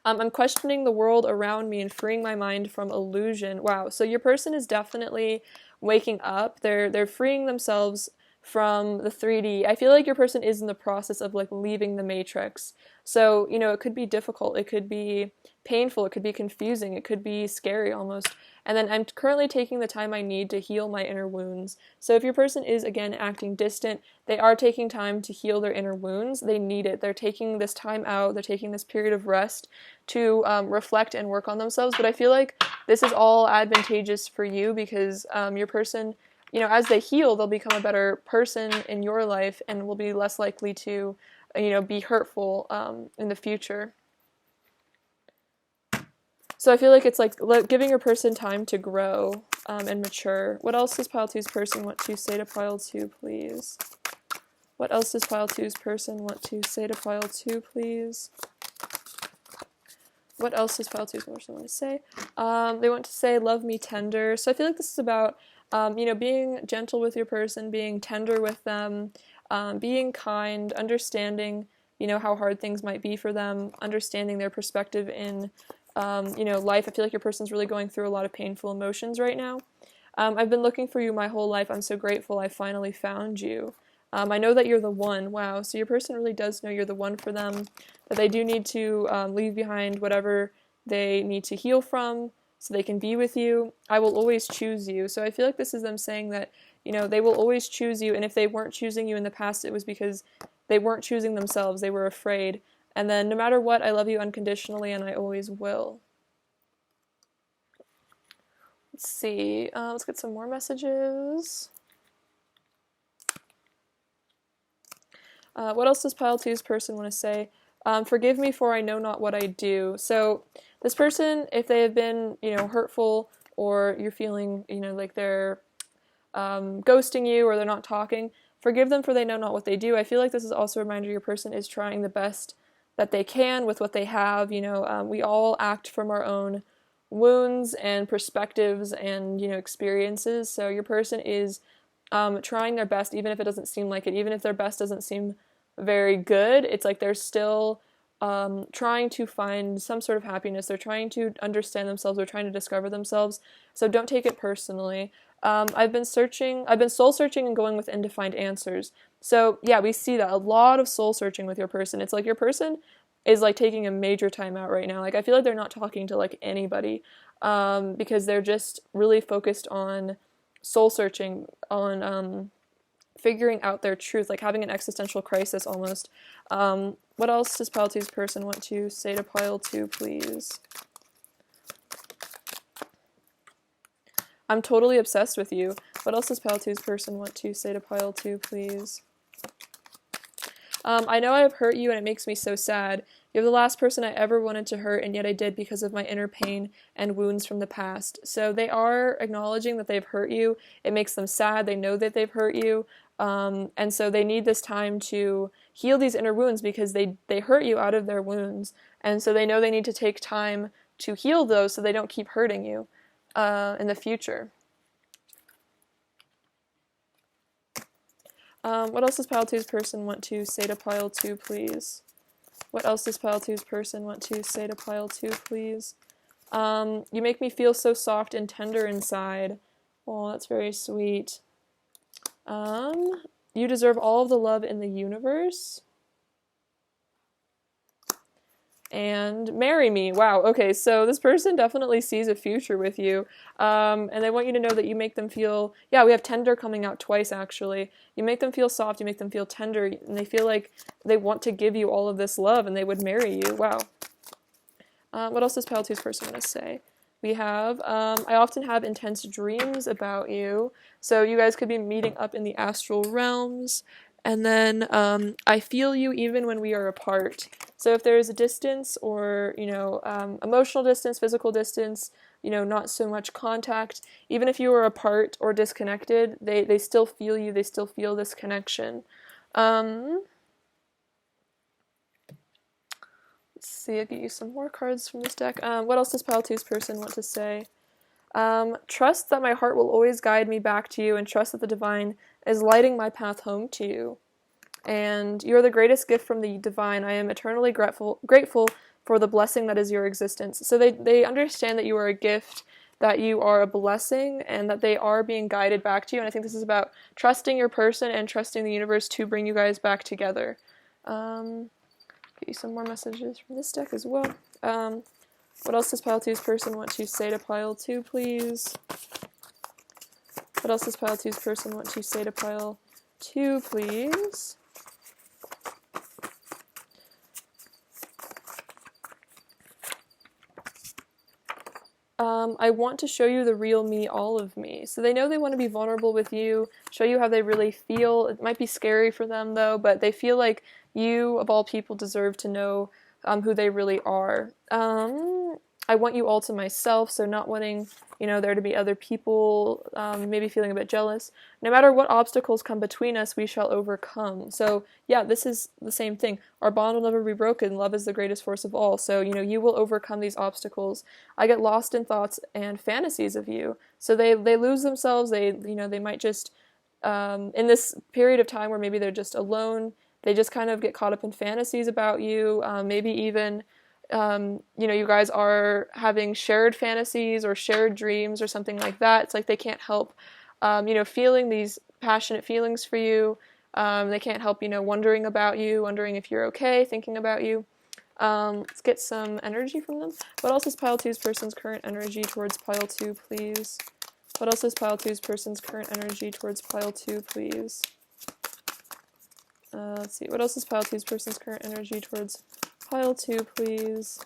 A: I'm questioning the world around me and freeing my mind from illusion. Wow, so your person is definitely waking up. They're freeing themselves from the 3D. I feel like your person is in the process of, like, leaving the matrix. So, you know, it could be difficult, it could be painful, it could be confusing, it could be scary almost. And then I'm currently taking the time I need to heal my inner wounds. So if your person is, again, acting distant, they are taking time to heal their inner wounds. They need it. They're taking this time out, they're taking this period of rest to reflect and work on themselves. But I feel like this is all advantageous for you because your person, you know, as they heal, they'll become a better person in your life and will be less likely to, you know, be hurtful in the future. So I feel like it's like giving your person time to grow and mature. What else does pile two's person want to say to pile two, please? What else does pile two's person want to say to pile two, please? What else does pile two's person want to say? They want to say, love me tender. So I feel like this is about, you know, being gentle with your person, being tender with them, being kind, understanding, you know, how hard things might be for them, understanding their perspective in, you know, life. I feel like your person's really going through a lot of painful emotions right now. I've been looking for you my whole life. I'm so grateful I finally found you. I know that you're the one. Wow, so your person really does know you're the one for them, that they do need to leave behind whatever they need to heal from so they can be with you. I will always choose you. So I feel like this is them saying that, you know, they will always choose you, and if they weren't choosing you in the past, it was because they weren't choosing themselves. They were afraid. And then, no matter what, I love you unconditionally, and I always will. Let's see. Let's get some more messages. What else does pile two's person want to say? Forgive me for I know not what I do. So this person, if they have been, you know, hurtful, or you're feeling, you know, like they're ghosting you or they're not talking, forgive them for they know not what they do. I feel like this is also a reminder your person is trying the best that they can with what they have. You know, we all act from our own wounds and perspectives and, you know, experiences. So your person is trying their best, even if it doesn't seem like it, even if their best doesn't seem very good. It's like they're still trying to find some sort of happiness. They're trying to understand themselves. They're trying to discover themselves. So don't take it personally. I've been soul searching and going within to find answers. So yeah, we see that a lot of soul searching with your person. It's like your person is like taking a major time out right now. Like I feel like they're not talking to like anybody because they're just really focused on soul searching, on figuring out their truth, like having an existential crisis almost. What else does pile two's person want to say to pile two, please? I'm totally obsessed with you. What else does pile two's person want to say to pile two, please? I know I have hurt you and it makes me so sad. You're the last person I ever wanted to hurt, and yet I did because of my inner pain and wounds from the past. So they are acknowledging that they've hurt you. It makes them sad. They know that they've hurt you. And so they need this time to heal these inner wounds because they hurt you out of their wounds. And so they know they need to take time to heal those so they don't keep hurting you in the future. What else does pile two's person want to say to pile two, please? What else does pile two's person want to say to pile two, please? You make me feel so soft and tender inside. Oh, that's very sweet. You deserve all of the love in the universe. And marry me. Wow, okay, so this person definitely sees a future with you. And they want you to know that you make them feel, yeah, we have tender coming out twice, actually. You make them feel soft, you make them feel tender, and they feel like they want to give you all of this love, and they would marry you. Wow. What else does Pile 2's person want to say? We have, I often have intense dreams about you. So you guys could be meeting up in the astral realms. And then I feel you even when we are apart. So if there is a distance or, emotional distance, physical distance, not so much contact, even if you are apart or disconnected, they still feel you, they still feel this connection. Let's see, I'll get you some more cards from this deck. What else does Pile 2's person want to say? Trust that my heart will always guide me back to you, and trust that the divine is lighting my path home to you. And you are the greatest gift from the divine. I am eternally grateful for the blessing that is your existence. So they understand that you are a gift, that you are a blessing, and that they are being guided back to you. And I think this is about trusting your person and trusting the universe to bring you guys back together. Get you some more messages from this deck as well. What else does Pile 2's person want to say to Pile 2, please? What else does Pile 2's person want to say to Pile 2, please? I want to show you the real me, all of me. So they know they want to be vulnerable with you, show you how they really feel. It might be scary for them, though, but they feel like you, of all people, deserve to know who they really are. I want you all to myself, so not wanting, there to be other people, maybe feeling a bit jealous. No matter what obstacles come between us, we shall overcome. So, yeah, this is the same thing. Our bond will never be broken. Love is the greatest force of all. So, you will overcome these obstacles. I get lost in thoughts and fantasies of you. So they lose themselves. They might just, in this period of time where maybe they're just alone, they just kind of get caught up in fantasies about you, maybe even you guys are having shared fantasies or shared dreams or something like that. It's like they can't help, feeling these passionate feelings for you. They can't help, wondering about you, wondering if you're okay, thinking about you. Let's get some energy from them. What else is Pile 2's person's current energy towards Pile 2, please? What else is Pile 2's person's current energy towards Pile 2, please? Let's see. What else is Pile 2's person's current energy towards Pile 2, please?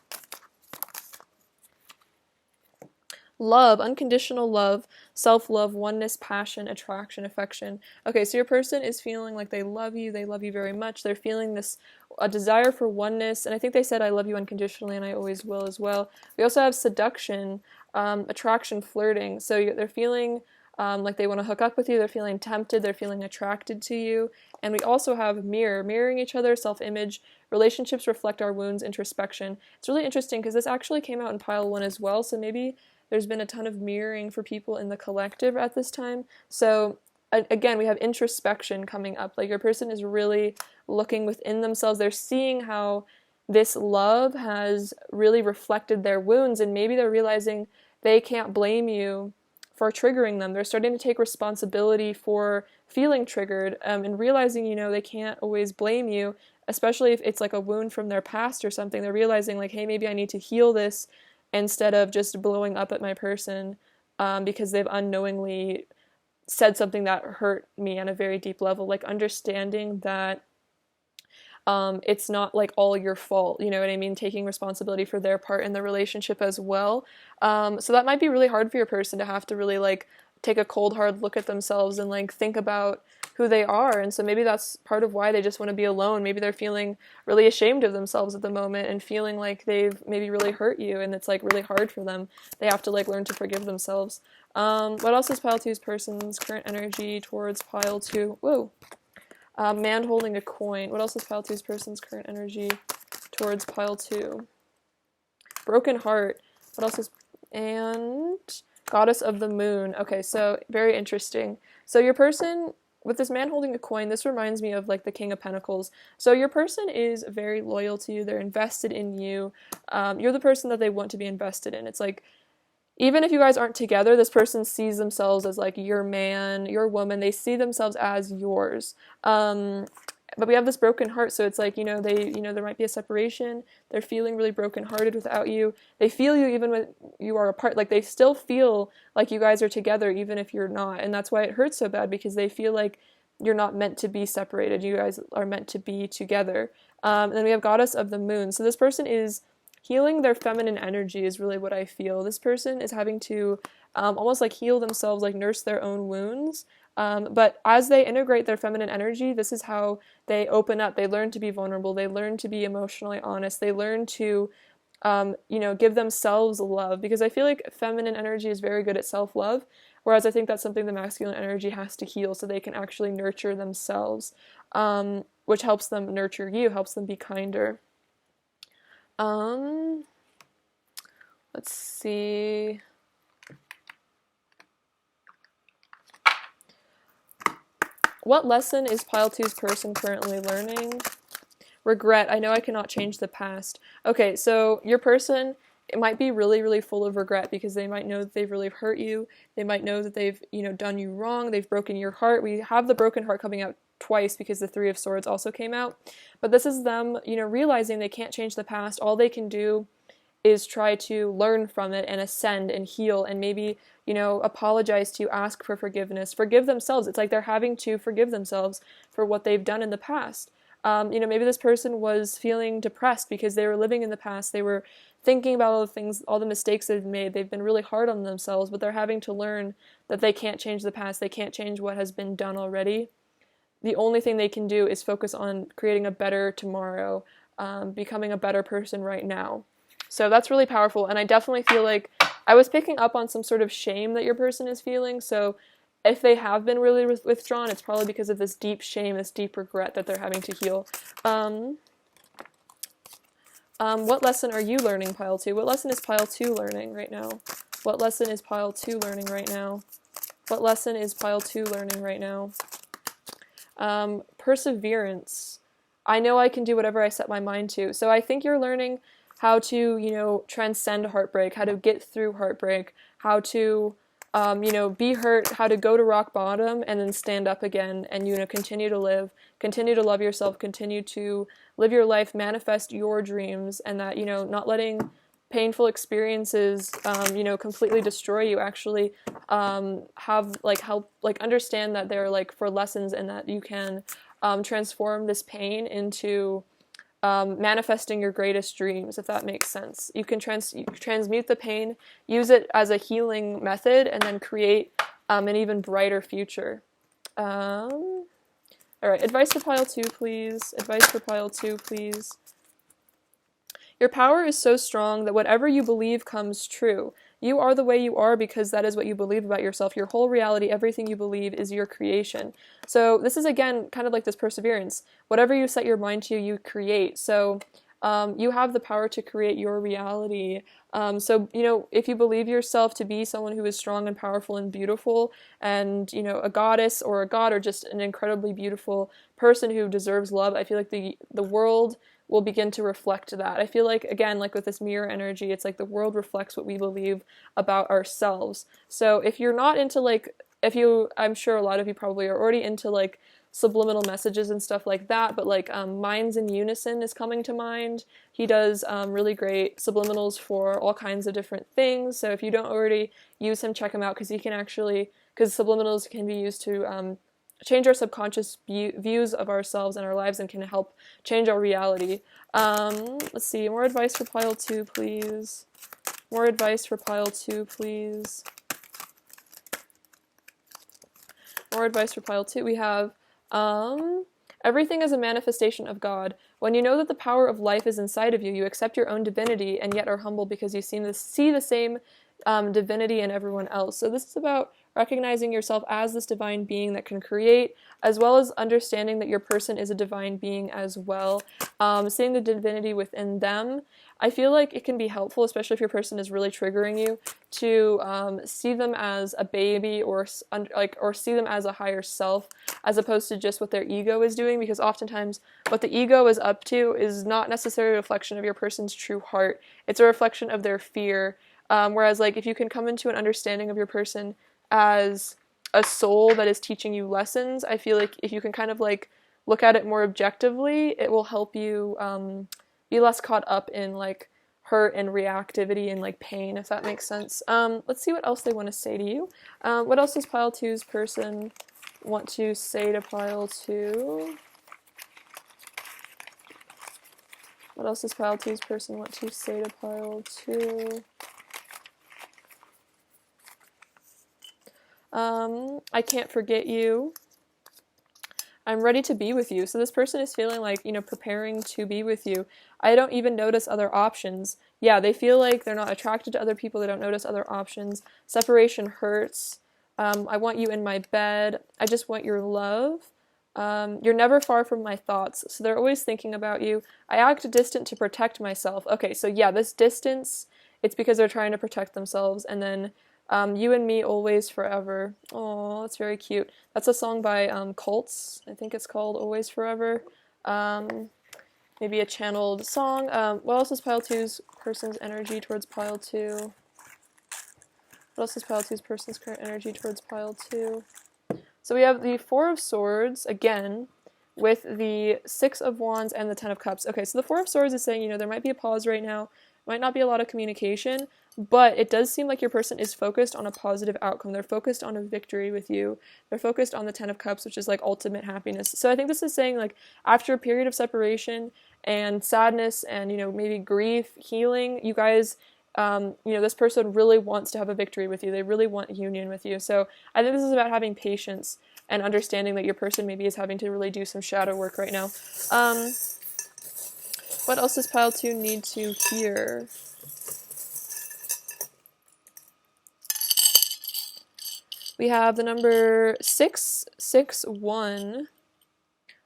A: Love, unconditional love, self-love, oneness, passion, attraction, affection. Okay, so your person is feeling like they love you very much. They're feeling this a desire for oneness, and I think they said I love you unconditionally and I always will as well. We also have seduction, attraction, flirting. So they're feeling like they want to hook up with you, they're feeling tempted, they're feeling attracted to you. And we also have mirroring each other, self-image, relationships reflect our wounds, introspection. It's really interesting because this actually came out in Pile 1 as well, so maybe there's been a ton of mirroring for people in the collective at this time. So again, we have introspection coming up. Like your person is really looking within themselves. They're seeing how this love has really reflected their wounds, and maybe they're realizing they can't blame you for triggering them. They're starting to take responsibility for feeling triggered, and realizing, they can't always blame you, especially if it's like a wound from their past or something. They're realizing like, hey, maybe I need to heal this instead of just blowing up at my person because they've unknowingly said something that hurt me on a very deep level. Like understanding that it's not like all your fault, you know what I mean? Taking responsibility for their part in the relationship as well. So that might be really hard for your person to have to really like take a cold hard look at themselves and like think about who they are. And so maybe that's part of why they just want to be alone. Maybe they're feeling really ashamed of themselves at the moment and feeling like they've maybe really hurt you, and it's like really hard for them. They have to like learn to forgive themselves. What else is Pile 2's person's current energy towards Pile 2? Whoa. Man holding a coin. What else is Pile 2's person's current energy towards Pile 2? Broken heart. What else is... And... Goddess of the Moon. Okay, so very interesting. So your person, with this man holding a coin, this reminds me of like the King of Pentacles. So your person is very loyal to you. They're invested in you. You're the person that they want to be invested in. It's like even if you guys aren't together, this person sees themselves as like your man, your woman. They see themselves as yours. But we have this broken heart, so it's like, there might be a separation. They're feeling really brokenhearted without you. They feel you even when you are apart. Like, they still feel like you guys are together even if you're not. And that's why it hurts so bad, because they feel like you're not meant to be separated. You guys are meant to be together. And then we have Goddess of the Moon. So this person is healing their feminine energy, is really what I feel. This person is having to almost like heal themselves, like nurse their own wounds. But as they integrate their feminine energy, this is how they open up. They learn to be vulnerable. They learn to be emotionally honest. They learn to, give themselves love. Because I feel like feminine energy is very good at self-love, whereas I think that's something the masculine energy has to heal so they can actually nurture themselves, which helps them nurture you, helps them be kinder. Let's see. What lesson is Pile 2's person currently learning? Regret. I know I cannot change the past. Okay, so your person, it might be really, really full of regret, because they might know that they've really hurt you. They might know that they've, done you wrong. They've broken your heart. We have the broken heart coming out twice because the Three of Swords also came out. But this is them, realizing they can't change the past. All they can do is try to learn from it and ascend and heal, and maybe, apologize to you, ask for forgiveness, forgive themselves. It's like they're having to forgive themselves for what they've done in the past. Maybe this person was feeling depressed because they were living in the past. They were thinking about all the things, all the mistakes they've made. They've been really hard on themselves, but they're having to learn that they can't change the past. They can't change what has been done already. The only thing they can do is focus on creating a better tomorrow, becoming a better person right now. So that's really powerful, and I definitely feel like I was picking up on some sort of shame that your person is feeling, so if they have been really withdrawn, it's probably because of this deep shame, this deep regret that they're having to heal. What lesson are you learning, Pile 2? What lesson is Pile 2 learning right now? What lesson is Pile 2 learning right now? What lesson is Pile 2 learning right now? Perseverance. I know I can do whatever I set my mind to. So I think you're learning how to, transcend heartbreak, how to get through heartbreak, how to, be hurt, how to go to rock bottom and then stand up again and, continue to live, continue to love yourself, continue to live your life, manifest your dreams, and that, not letting painful experiences, completely destroy you. Actually, help, understand that they're, for lessons, and that you can, transform this pain into, manifesting your greatest dreams, if that makes sense. You can transmute the pain, use it as a healing method, and then create an even brighter future. All right, advice for Pile 2, please. Advice for Pile 2, please. Your power is so strong that whatever you believe comes true. You are the way you are because that is what you believe about yourself. Your whole reality, everything you believe, is your creation. So this is, again, kind of like this perseverance. Whatever you set your mind to, you create. So you have the power to create your reality. So, if you believe yourself to be someone who is strong and powerful and beautiful, and, a goddess or a god, or just an incredibly beautiful person who deserves love, I feel like the world will begin to reflect that. I feel like, again, like with this mirror energy, it's like the world reflects what we believe about ourselves. So if you're not into I'm sure a lot of you probably are already into subliminal messages and stuff like that, but Minds in Unison is coming to mind. He does really great subliminals for all kinds of different things. So if you don't already use him, check him out, because subliminals can be used to change our subconscious views of ourselves and our lives, and can help change our reality. Let's see, more advice for Pile 2, please. More advice for Pile 2, please. More advice for Pile 2. We have, everything is a manifestation of God. When you know that the power of life is inside of you, you accept your own divinity and yet are humble because you see the same divinity in everyone else. So this is about recognizing yourself as this divine being that can create, as well as understanding that your person is a divine being as well. Seeing the divinity within them. I feel like it can be helpful, especially if your person is really triggering you, to see them as a baby, or see them as a higher self, as opposed to just what their ego is doing, because oftentimes what the ego is up to is not necessarily a reflection of your person's true heart. It's a reflection of their fear. Whereas like if you can come into an understanding of your person as a soul that is teaching you lessons, I feel like if you can kind of like look at it more objectively, it will help you be less caught up in like hurt and reactivity and like pain, if that makes sense. Let's see what else they want to say to you. What else does pile two's person want to say to pile two? What else does pile two's person want to say to pile two? I can't forget you. I'm ready to be with you. So this person is feeling like, you know, preparing to be with you. I don't even notice other options. Yeah, they feel like they're not attracted to other people. They don't notice other options. Separation hurts. I want you in my bed. I just want your love. You're never far from my thoughts. So they're always thinking about you. I act distant to protect myself. Okay, so yeah, this distance, it's because they're trying to protect themselves. And then you and me always forever. Oh, that's very cute. That's a song by Cults. I think it's called Always Forever. Maybe a channeled song. What else is pile two's person's energy towards pile two? What else is pile two's person's current energy towards pile two? So we have the Four of Swords again with the Six of Wands and the Ten of Cups. Okay, so the Four of Swords is saying, you know, there might be a pause right now. Might not be a lot of communication, but it does seem like your person is focused on a positive outcome. They're focused on a victory with you. They're focused on the Ten of Cups, which is like ultimate happiness. So I think this is saying like after a period of separation and sadness and, you know, maybe grief, healing, you guys, you know, this person really wants to have a victory with you. They really want union with you. So I think this is about having patience and understanding that your person maybe is having to really do some shadow work right now. What else does pile two need to hear? We have the number 661,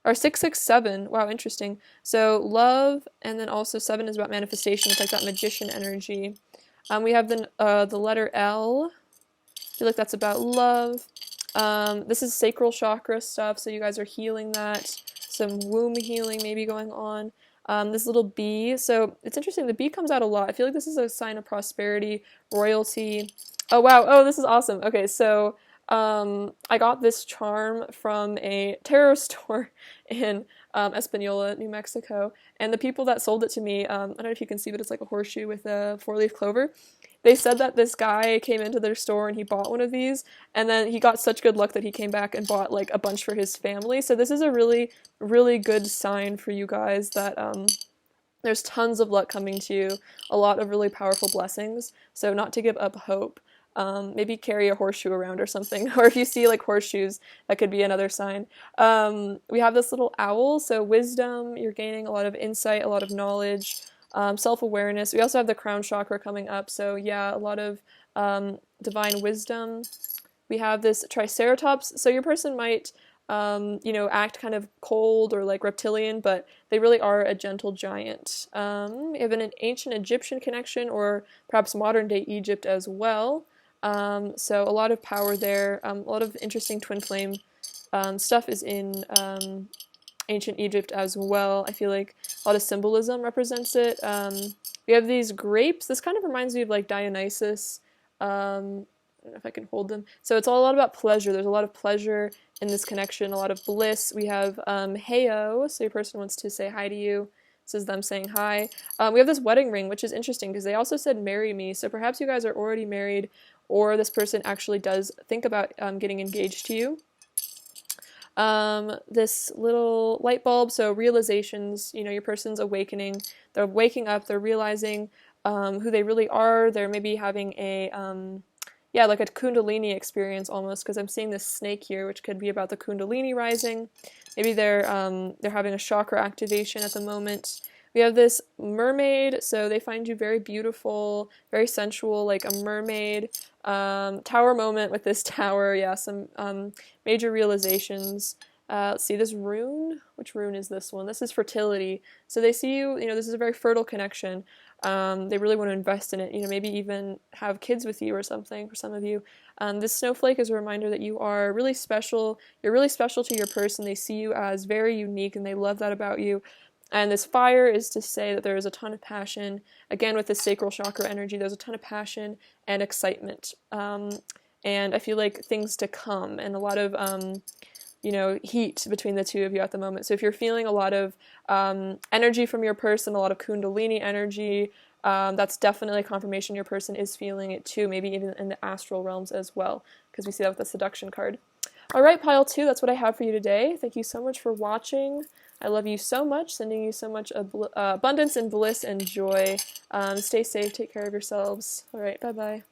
A: or 667. Wow, interesting. So love, and then also 7 is about manifestation. It's like that magician energy. We have the letter L. I feel like that's about love. This is sacral chakra stuff, so you guys are healing that. Some womb healing maybe going on. This little bee. So it's interesting. The bee comes out a lot. I feel like this is a sign of prosperity, royalty. Oh, wow. Oh, this is awesome. Okay, so I got this charm from a tarot store in Espanola, New Mexico. And the people that sold it to me, I don't know if you can see, but it's like a horseshoe with a 4-leaf clover. They said that this guy came into their store and he bought one of these, and then he got such good luck that he came back and bought like a bunch for his family. So this is a really, really good sign for you guys that there's tons of luck coming to you, a lot of really powerful blessings. So not to give up hope. Maybe carry a horseshoe around or something, or if you see like horseshoes, that could be another sign. We have this little owl, so wisdom, you're gaining a lot of insight, a lot of knowledge, self-awareness. We also have the crown chakra coming up, so yeah, a lot of divine wisdom. We have this triceratops, so your person might you know, act kind of cold or like reptilian, but they really are a gentle giant. We have an ancient Egyptian connection, or perhaps modern day Egypt as well. So a lot of power there. A lot of interesting twin flame stuff is in ancient Egypt as well. I feel like a lot of symbolism represents it. We have these grapes. This kind of reminds me of like Dionysus. I don't know if I can hold them. So it's all a lot about pleasure. There's a lot of pleasure in this connection, a lot of bliss. We have heyo, so your person wants to say hi to you. This is them saying hi. We have this wedding ring, which is interesting because they also said marry me. So perhaps you guys are already married, or this person actually does think about getting engaged to you. This little light bulb, so realizations, you know, your person's awakening. They're waking up, they're realizing who they really are. They're maybe having a yeah, like a kundalini experience almost, because I'm seeing this snake here, which could be about the kundalini rising. Maybe they're having a chakra activation at the moment. We have this mermaid, so they find you very beautiful, very sensual, like a mermaid. Tower moment with this tower, yeah, some major realizations. Let's see, this rune, which rune is this one? This is fertility. So they see you, you know, this is a very fertile connection. They really want to invest in it, you know, maybe even have kids with you or something for some of you. This snowflake is a reminder that you are really special. You're really special to your person. They see you as very unique and they love that about you. And this fire is to say that there is a ton of passion. Again, with the sacral chakra energy, there's a ton of passion and excitement. And I feel like things to come and a lot of, heat between the two of you at the moment. So if you're feeling a lot of energy from your person, a lot of kundalini energy, that's definitely confirmation your person is feeling it too, maybe even in the astral realms as well, because we see that with the seduction card. All right, pile 2, that's what I have for you today. Thank you so much for watching. I love you so much, sending you so much abundance and bliss and joy. Stay safe, take care of yourselves. All right, bye-bye.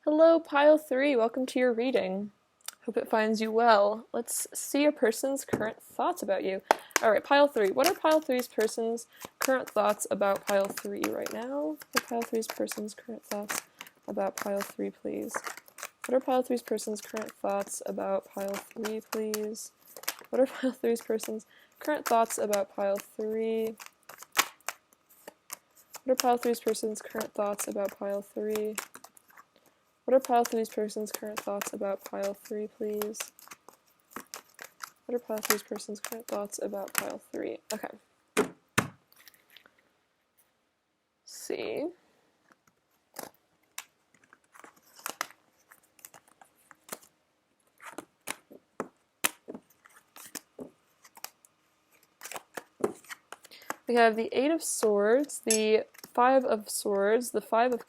A: Hello, pile 3. Welcome to your reading. Hope it finds you well. Let's see a person's current thoughts about you. All right, pile 3. What are pile 3's person's current thoughts about pile 3 right now? What are pile 3's person's current thoughts about pile 3, please? What are pile 3's person's current thoughts about pile 3, please? What are pile 3's person's current thoughts about pile 3? What are pile 3's person's current thoughts about pile 3? What are pile 3's person's current thoughts about pile 3, please? What are pile 3's person's current thoughts about pile 3? Okay. Let's see. We have the 8 of Swords, the 5 of Swords, the 5 of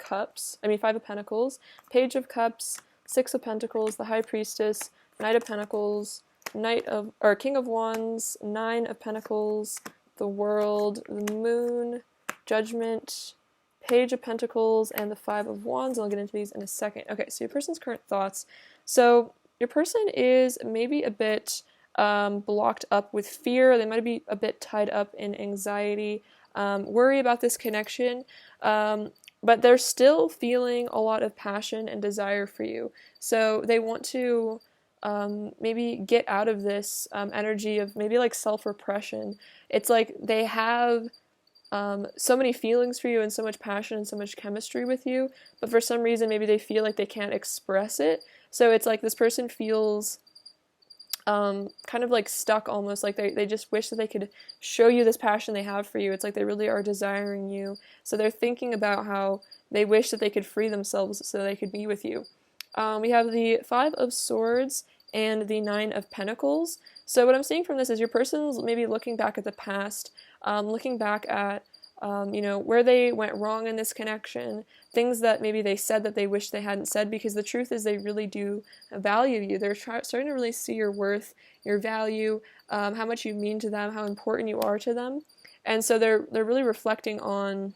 A: Pentacles, Page of Cups, 6 of Pentacles, the High Priestess, Knight of Pentacles, King of Wands, 9 of Pentacles, the World, the Moon, Judgment, Page of Pentacles, and the 5 of Wands. I'll get into these in a second. Okay, so your person's current thoughts. So your person is maybe a bit blocked up with fear. They might be a bit tied up in anxiety, worry about this connection, but they're still feeling a lot of passion and desire for you. So they want to maybe get out of this energy of maybe like self-repression. It's like they have so many feelings for you and so much passion and so much chemistry with you, but for some reason maybe they feel like they can't express it. So it's like this person feels kind of like stuck almost, like they just wish that they could show you this passion they have for you. It's like they really are desiring you. So they're thinking about how they wish that they could free themselves so they could be with you. We have the 5 of Swords and the 9 of Pentacles. So what I'm seeing from this is your person's maybe looking back at the past, looking back at where they went wrong in this connection, things that maybe they said that they wish they hadn't said, because the truth is they really do value you. They're starting to really see your worth, your value, how much you mean to them, how important you are to them. And so they're really reflecting on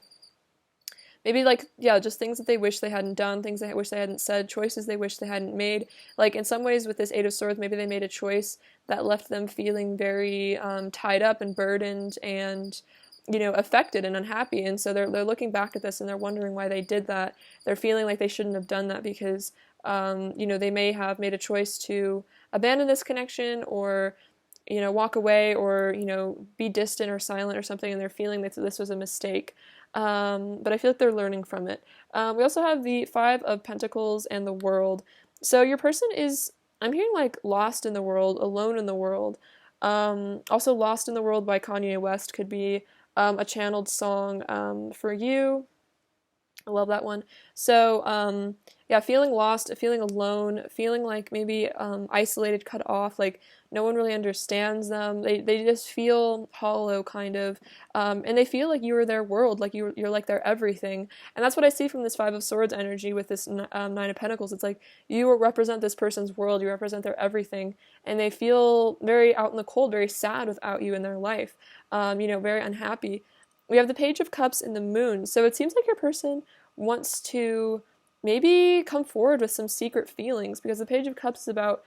A: maybe just things that they wish they hadn't done, things they wish they hadn't said, choices they wish they hadn't made. Like in some ways with this Eight of Swords, maybe they made a choice that left them feeling very tied up and burdened and affected and unhappy. And so they're looking back at this and they're wondering why they did that. They're feeling like they shouldn't have done that because they may have made a choice to abandon this connection or walk away or be distant or silent or something, and they're feeling that this was a mistake. But I feel like they're learning from it. We also have the Five of Pentacles and the World. So your person is, I'm hearing like lost in the world, alone in the world. Also Lost in the World by Kanye West could be a channeled song for you. I love that one. So feeling lost, feeling alone, feeling like maybe isolated, cut off, like no one really understands them. They just feel hollow, kind of, and they feel like you are their world, like you're like their everything. And that's what I see from this Five of Swords energy with this Nine of Pentacles. It's like you represent this person's world, you represent their everything, and they feel very out in the cold, very sad without you in their life, very unhappy. We have the Page of Cups and the Moon. So it seems like your person wants to maybe come forward with some secret feelings, because the Page of Cups is about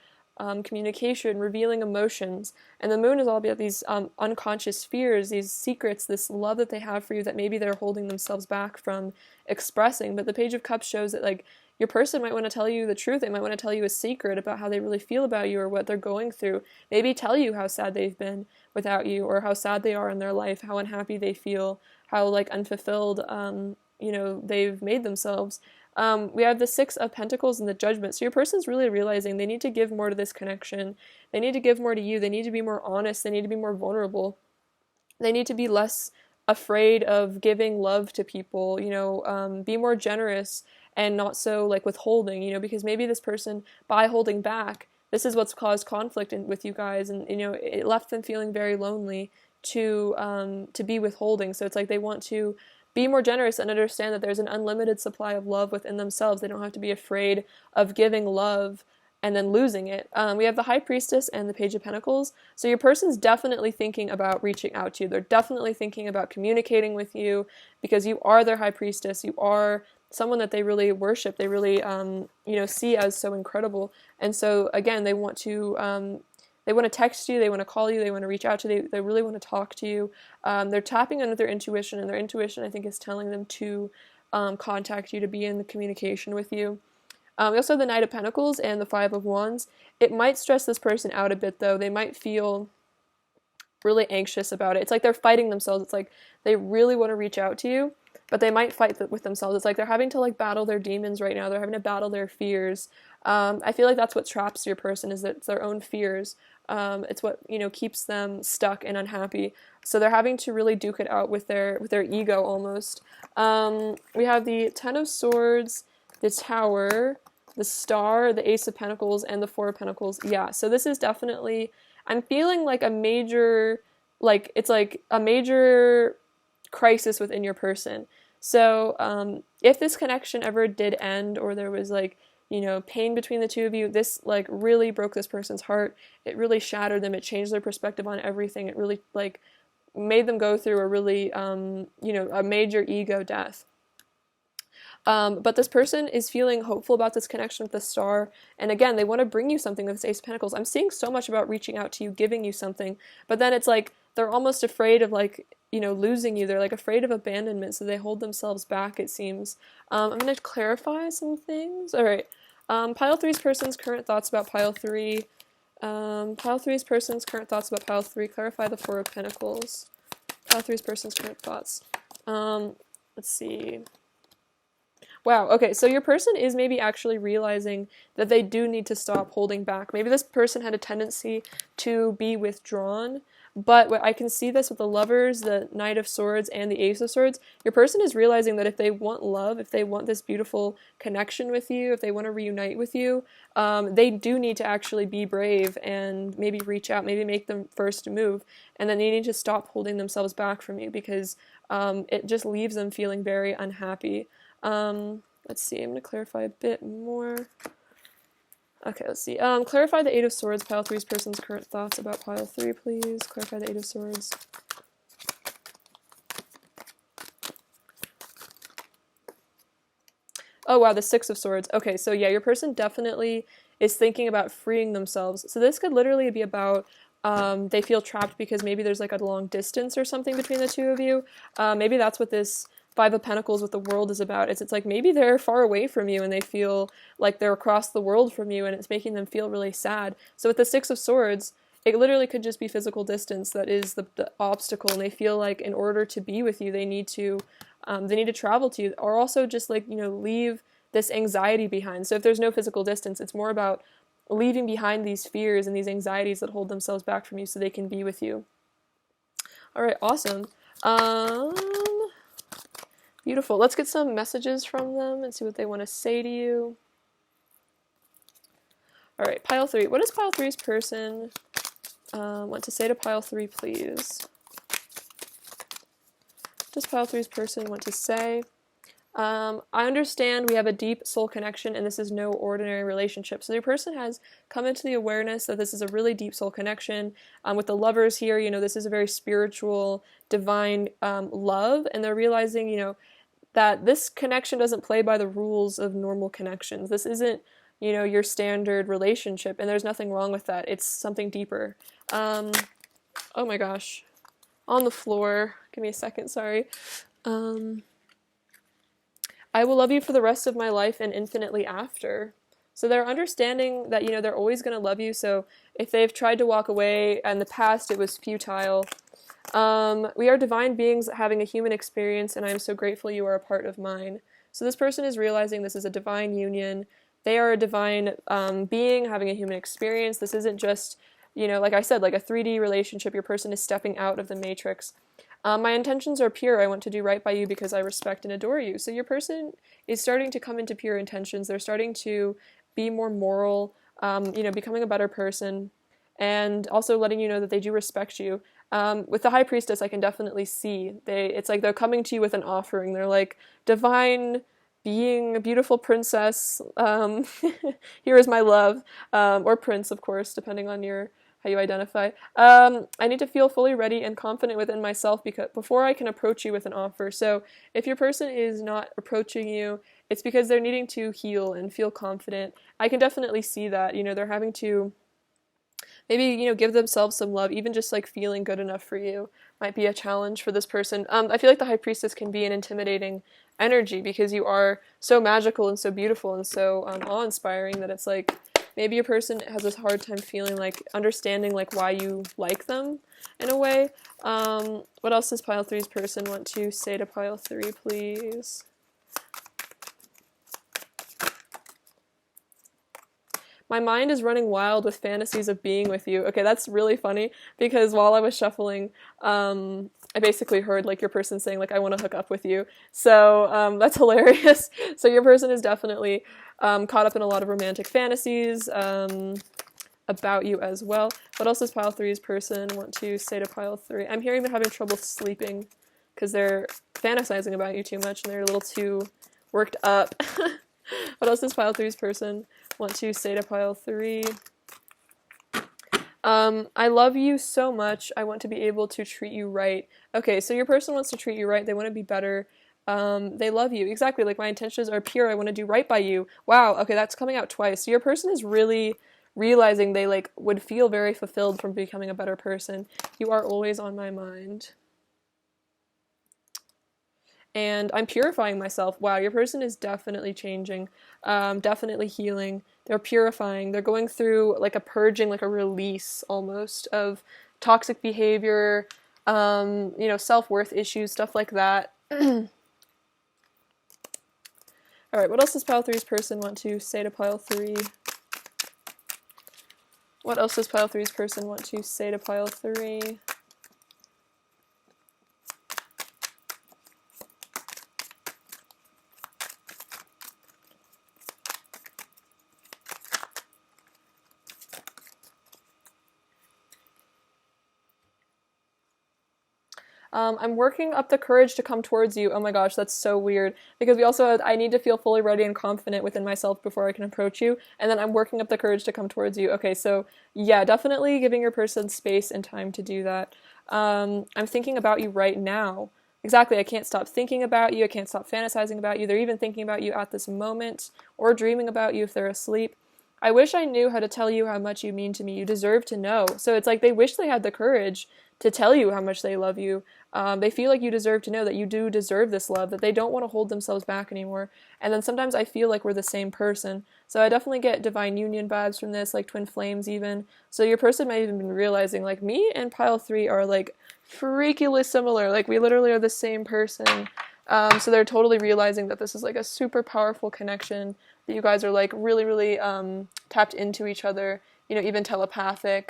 A: communication, revealing emotions, and the Moon is all about these unconscious fears, these secrets, this love that they have for you that maybe they're holding themselves back from expressing. But the Page of Cups shows that like your person might want to tell you the truth. They might want to tell you a secret about how they really feel about you or what they're going through. Maybe tell you how sad they've been without you, or how sad they are in their life, how unhappy they feel, how like unfulfilled they've made themselves. We have the Six of Pentacles and the Judgment. So your person's really realizing they need to give more to this connection. They need to give more to you. They need to be more honest. They need to be more vulnerable. They need to be less afraid of giving love to people, be more generous and not so like withholding, because maybe this person, by holding back, this is what's caused conflict with you guys, and it left them feeling very lonely to be withholding. So it's like they want to be more generous and understand that there's an unlimited supply of love within themselves. They don't have to be afraid of giving love and then losing it. We have the High Priestess and the Page of Pentacles. So your person's definitely thinking about reaching out to you. They're definitely thinking about communicating with you because you are their High Priestess. You are someone that they really worship. They really, see as so incredible. And so again, they want to text you, they want to call you, they want to reach out to you, they really want to talk to you. They're tapping into their intuition, and their intuition, I think, is telling them to contact you, to be in the communication with you. We also have the Knight of Pentacles and the Five of Wands. It might stress this person out a bit, though. They might feel really anxious about it. It's like they're fighting themselves. It's like they really want to reach out to you, but they might fight with themselves. It's like they're having to battle their demons right now. They're having to battle their fears. I feel like that's what traps your person, is that it's their own fears. It's what keeps them stuck and unhappy. So they're having to really duke it out with their ego almost. We have the Ten of Swords, the Tower, the Star, the Ace of Pentacles, and the Four of Pentacles. Yeah, so this is definitely, I'm feeling like a major, it's like a major crisis within your person. So if this connection ever did end, or there was pain between the two of you, this really broke this person's heart. It really shattered them. It changed their perspective on everything. It really made them go through a really a major ego death. But this person is feeling hopeful about this connection with the Star, and again, they want to bring you something with this Ace of Pentacles. I'm seeing so much about reaching out to you, giving you something, but then it's like they're almost afraid of losing you. They're afraid of abandonment, so they hold themselves back, it seems. I'm going to clarify some things. All right. Pile 3's person's current thoughts about Pile 3. Pile 3's person's current thoughts about Pile 3. Clarify the Four of Pentacles. Pile 3's person's current thoughts. Let's see. Wow, okay, so your person is maybe actually realizing that they do need to stop holding back. Maybe this person had a tendency to be withdrawn, but I can see this with the Lovers, the Knight of Swords, and the Ace of Swords. Your person is realizing that if they want love, if they want this beautiful connection with you, if they want to reunite with you, they do need to actually be brave and maybe reach out, maybe make the first move, and then they need to stop holding themselves back from you, because it just leaves them feeling very unhappy. Let's see, I'm going to clarify a bit more. Okay, let's see. Clarify the Eight of Swords, pile 3's person's current thoughts about pile 3, please. Clarify the Eight of Swords. Oh wow, the Six of Swords. Okay, so yeah, your person definitely is thinking about freeing themselves. So this could literally be about they feel trapped because maybe there's like a long distance or something between the two of you. Maybe that's what this Five of Pentacles with the World is about. It's like maybe they're far away from you and they feel like they're across the world from you and it's making them feel really sad. So with the Six of Swords, it literally could just be physical distance that is the obstacle, and they feel like in order to be with you, they need to travel to you, or also just like, leave this anxiety behind. So if there's no physical distance, it's more about leaving behind these fears and these anxieties that hold themselves back from you so they can be with you. All right, awesome. Beautiful. Let's get some messages from them and see what they want to say to you. All right, pile 3. What does pile 3's person want to say to pile 3, please? What does pile 3's person want to say? I understand we have a deep soul connection and this is no ordinary relationship. So your person has come into the awareness that this is a really deep soul connection. With the Lovers here, this is a very spiritual, divine love, and they're realizing, that this connection doesn't play by the rules of normal connections. This isn't, your standard relationship, and there's nothing wrong with that. It's something deeper. Oh my gosh. On the floor. Give me a second, sorry. I will love you for the rest of my life and infinitely after. So they're understanding that, they're always going to love you. So if they've tried to walk away in the past, it was futile. We are divine beings having a human experience, and I am so grateful you are a part of mine. So this person is realizing this is a divine union. They are a divine being having a human experience. This isn't just, like I said, like a 3D relationship. Your person is stepping out of the matrix. My intentions are pure. I want to do right by you because I respect and adore you. So your person is starting to come into pure intentions. They're starting to be more moral, becoming a better person, and also letting you know that they do respect you. With the High Priestess, I can definitely see it's like they're coming to you with an offering. They're like, divine being, a beautiful princess, here is my love, or prince, of course, depending on how you identify. I need to feel fully ready and confident within myself before I can approach you with an offer. So if your person is not approaching you, it's because they're needing to heal and feel confident. I can definitely see that. They're having to maybe, give themselves some love. Even just like feeling good enough for you might be a challenge for this person. I feel like the High Priestess can be an intimidating energy because you are so magical and so beautiful and so awe-inspiring that it's like, maybe your person has this hard time feeling like understanding like why you like them in a way. What else does pile 3's person want to say to pile 3, please? My mind is running wild with fantasies of being with you. Okay, that's really funny because while I was shuffling, I basically heard like your person saying like, I want to hook up with you. So that's hilarious. So your person is definitely caught up in a lot of romantic fantasies about you as well. What else does pile 3's person want to say to pile 3? I'm hearing they're having trouble sleeping because they're fantasizing about you too much and they're a little too worked up. What else does pile 3's person want to say to pile 3? I love you so much. I want to be able to treat you right. Okay, so your person wants to treat you right. They want to be better. They love you. Exactly, like my intentions are pure. I want to do right by you. Wow, okay, that's coming out twice. So your person is really realizing they like would feel very fulfilled from becoming a better person. You are always on my mind. And I'm purifying myself. Wow, your person is definitely changing, definitely healing. They're purifying. They're going through like a purging, like a release almost of toxic behavior, self-worth issues, stuff like that. All right, what else does pile 3's person want to say to pile 3? What else does pile 3's person want to say to pile 3? I'm working up the courage to come towards you. Oh my gosh, that's so weird. Because we also, I need to feel fully ready and confident within myself before I can approach you. And then I'm working up the courage to come towards you. Okay, so yeah, definitely giving your person space and time to do that. I'm thinking about you right now. Exactly, I can't stop thinking about you. I can't stop fantasizing about you. They're even thinking about you at this moment or dreaming about you if they're asleep. I wish I knew how to tell you how much you mean to me. You deserve to know. So it's like they wish they had the courage to tell you how much they love you. They feel like you deserve to know that you do deserve this love, that they don't want to hold themselves back anymore. And then sometimes I feel like we're the same person. So I definitely get divine union vibes from this, like twin flames even. So your person might even be realizing, like, me and pile 3 are like freakily similar. Like, we literally are the same person. So they're totally realizing that this is like a super powerful connection, that you guys are like really, really tapped into each other, even telepathic.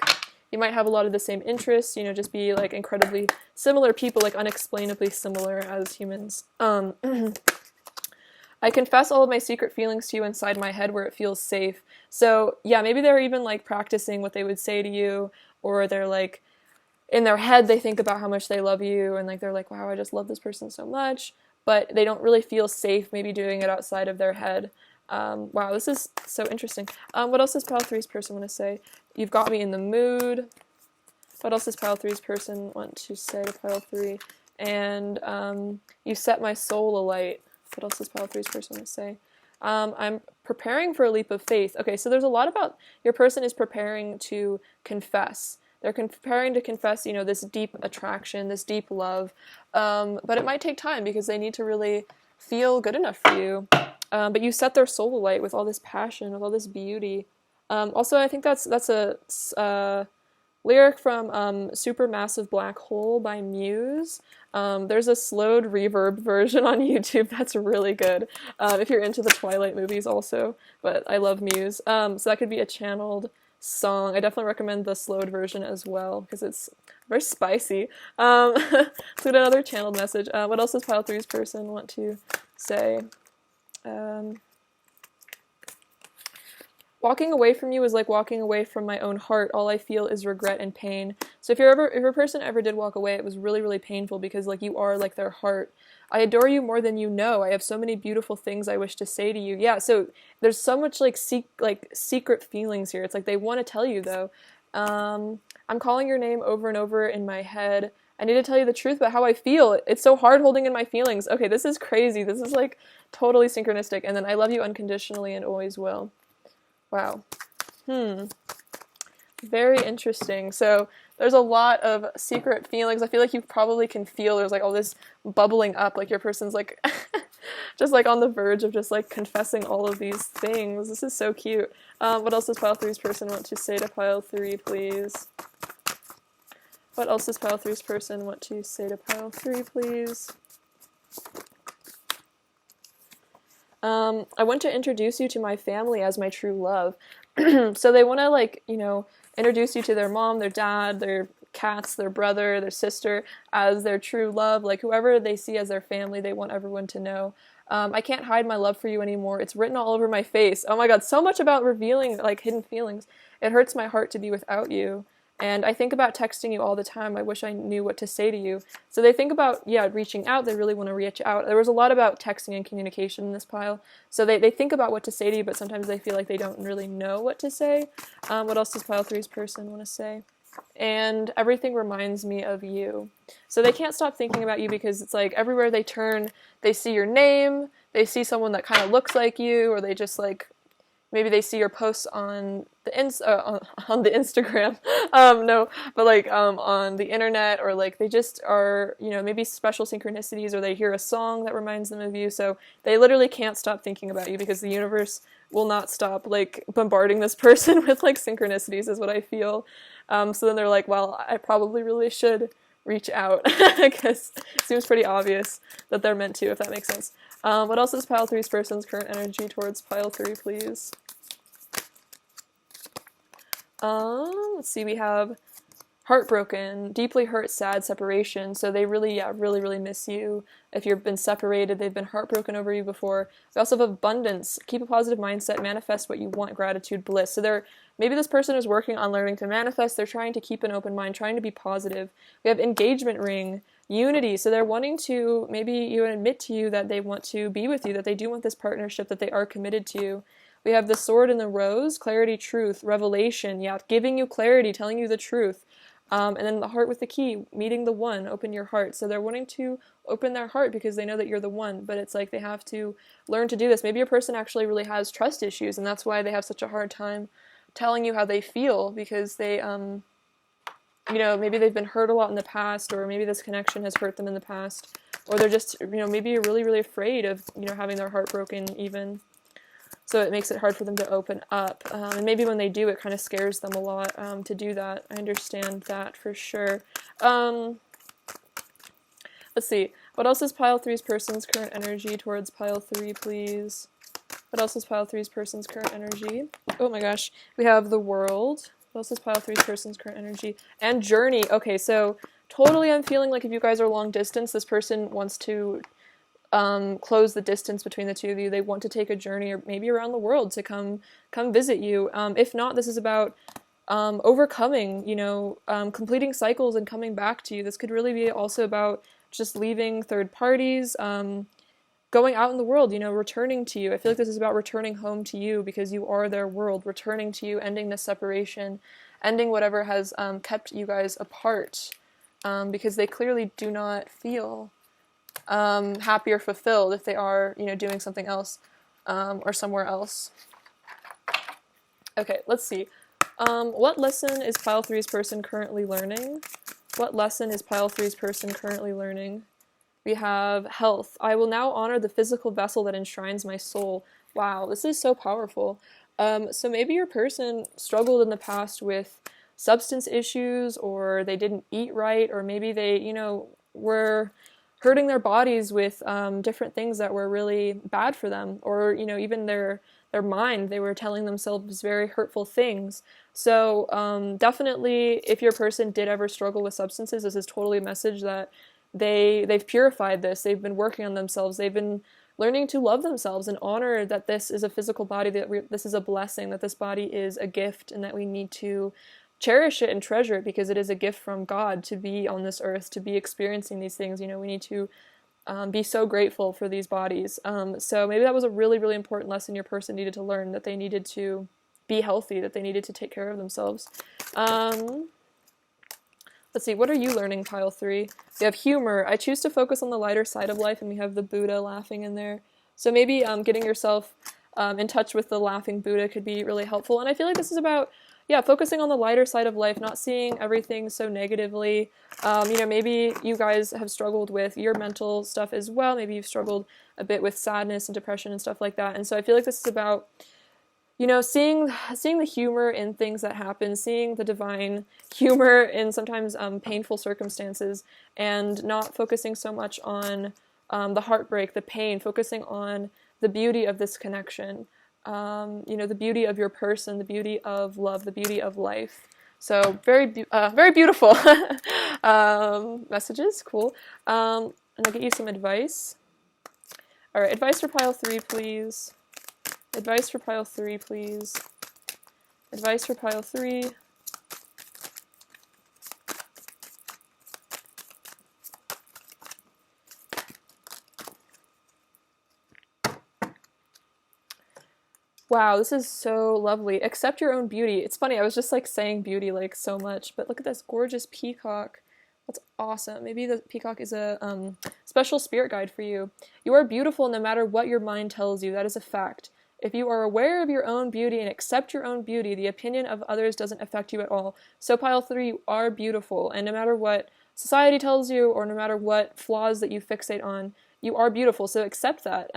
A: You might have a lot of the same interests, just be like incredibly similar people, like unexplainably similar as humans. I confess all of my secret feelings to you inside my head where it feels safe. So yeah, maybe they're even like practicing what they would say to you, or they're like, in their head they think about how much they love you, and like they're like, wow, I just love this person so much, but they don't really feel safe maybe doing it outside of their head. Wow, this is so interesting. What else does pile 3's person want to say? You've got me in the mood. What else does pile 3's person want to say to pile 3? And you set my soul alight. What else does pile 3's person want to say? I'm preparing for a leap of faith. Okay, so there's a lot about your person is preparing to confess. They're preparing to confess, this deep attraction, this deep love. But it might take time because they need to really feel good enough for you. But you set their soul alight with all this passion, with all this beauty. Also, I think that's a lyric from Supermassive Black Hole by Muse. There's a slowed reverb version on YouTube that's really good, if you're into the Twilight movies also, but I love Muse. So that could be a channeled song. I definitely recommend the slowed version as well, because it's very spicy. Let's get another channeled message. What else does pile 3's person want to say? Walking away from you is like walking away from my own heart. All I feel is regret and pain. So if your person ever did walk away, it was really, really painful, because like you are like their heart. I adore you more than you know. I have so many beautiful things I wish to say to you. Yeah, so there's so much like secret feelings here. It's like they want to tell you though. I'm calling your name over and over in my head. I need to tell you the truth about how I feel. It's so hard holding in my feelings. Okay, this is crazy. This is like totally synchronistic. And then I love you unconditionally and always will. Wow. Very interesting. So there's a lot of secret feelings. I feel like you probably can feel there's like all this bubbling up. Like your person's like just like on the verge of just like confessing all of these things. This is so cute. What else does pile 3's person want to say to pile 3, please? What else does pile 3's person want to say to pile 3, please? I want to introduce you to my family as my true love. So they want to like, introduce you to their mom, their dad, their cats, their brother, their sister as their true love. Like whoever they see as their family, they want everyone to know. I can't hide my love for you anymore. It's written all over my face. Oh my god, so much about revealing like hidden feelings. It hurts my heart to be without you. And I think about texting you all the time. I wish I knew what to say to you. So they think about, reaching out. They really want to reach out. There was a lot about texting and communication in this pile. So they think about what to say to you, but sometimes they feel like they don't really know what to say. What else does pile 3's person want to say? And everything reminds me of you. So they can't stop thinking about you, because it's like everywhere they turn, they see your name, they see someone that kind of looks like you, or they just like, maybe they see your posts on the on the Instagram, no, but like on the internet, or like they just are, maybe special synchronicities, or they hear a song that reminds them of you. So they literally can't stop thinking about you, because the universe will not stop like bombarding this person with like synchronicities, is what I feel. So then they're like, well, I probably really should reach out, because it seems pretty obvious that they're meant to, if that makes sense. What else is pile 3's person's current energy towards pile 3, please? Let's see, we have heartbroken, deeply hurt, sad separation. So they really, really, really miss you. If you've been separated, they've been heartbroken over you before. We also have abundance. Keep a positive mindset, manifest what you want, gratitude, bliss. So maybe this person is working on learning to manifest. They're trying to keep an open mind, trying to be positive. We have engagement ring. unity. So they're wanting to maybe even admit to you that they want to be with you, that they do want this partnership, that they are committed to you. We have the sword and the rose, clarity, truth, revelation, yeah, giving you clarity, telling you the truth. And then the heart with the key, meeting the one, open your heart. So they're wanting to open their heart because they know that you're the one, but it's like they have to learn to do this. Maybe a person actually really has trust issues, and that's why they have such a hard time telling you how they feel, because they, maybe they've been hurt a lot in the past, or maybe this connection has hurt them in the past, or they're just, maybe really, really afraid of, having their heart broken even. So it makes it hard for them to open up. And maybe when they do, it kind of scares them a lot to do that. I understand that for sure. Let's see. What else is pile three's person's current energy towards pile three, please? What else is pile three's person's current energy? Oh my gosh. We have the world. What else is pile three's person's current energy? And journey. Okay, so totally I'm feeling like if you guys are long distance, this person wants to close the distance between the two of you. They want to take a journey, or maybe around the world, to come visit you. If not, this is about overcoming, completing cycles and coming back to you. This could really be also about just leaving third parties, going out in the world, returning to you. I feel like this is about returning home to you because you are their world, returning to you, ending this separation, ending whatever has kept you guys apart, because they clearly do not feel happy or fulfilled if they are, doing something else, or somewhere else. Okay, let's see. What lesson is pile three's person currently learning? What lesson is pile three's person currently learning? We have health. I will now honor the physical vessel that enshrines my soul. Wow, this is so powerful. So maybe your person struggled in the past with substance issues, or they didn't eat right, or maybe they, were hurting their bodies with different things that were really bad for them, or even their mind, they were telling themselves very hurtful things. So definitely, if your person did ever struggle with substances, this is totally a message that they've purified this. They've been working on themselves. They've been learning to love themselves and honor that this is a physical body, that this is a blessing, that this body is a gift, and that we need to cherish it and treasure it because it is a gift from God to be on this earth, to be experiencing these things. We need to be so grateful for these bodies. So maybe that was a really, really important lesson your person needed to learn, that they needed to be healthy, that they needed to take care of themselves. Let's see, what are you learning, pile three? We have humor. I choose to focus on the lighter side of life, and we have the Buddha laughing in there. So maybe getting yourself in touch with the laughing Buddha could be really helpful. And I feel like this is about, focusing on the lighter side of life, not seeing everything so negatively. Maybe you guys have struggled with your mental stuff as well. Maybe you've struggled a bit with sadness and depression and stuff like that. And so I feel like this is about, seeing the humor in things that happen, seeing the divine humor in sometimes painful circumstances, and not focusing so much on the heartbreak, the pain, focusing on the beauty of this connection. The beauty of your person, the beauty of love, the beauty of life. So very beautiful messages. Cool. And I'll get you some advice. All right, advice for pile three, please. Advice for pile three, please. Advice for pile three. Wow, this is so lovely. Accept your own beauty. It's funny, I was just saying beauty so much, but look at this gorgeous peacock. That's awesome. Maybe the peacock is a special spirit guide for you. You are beautiful no matter what your mind tells you. That is a fact. If you are aware of your own beauty and accept your own beauty, the opinion of others doesn't affect you at all. So pile three, you are beautiful, and no matter what society tells you, or no matter what flaws that you fixate on, you are beautiful. So accept that.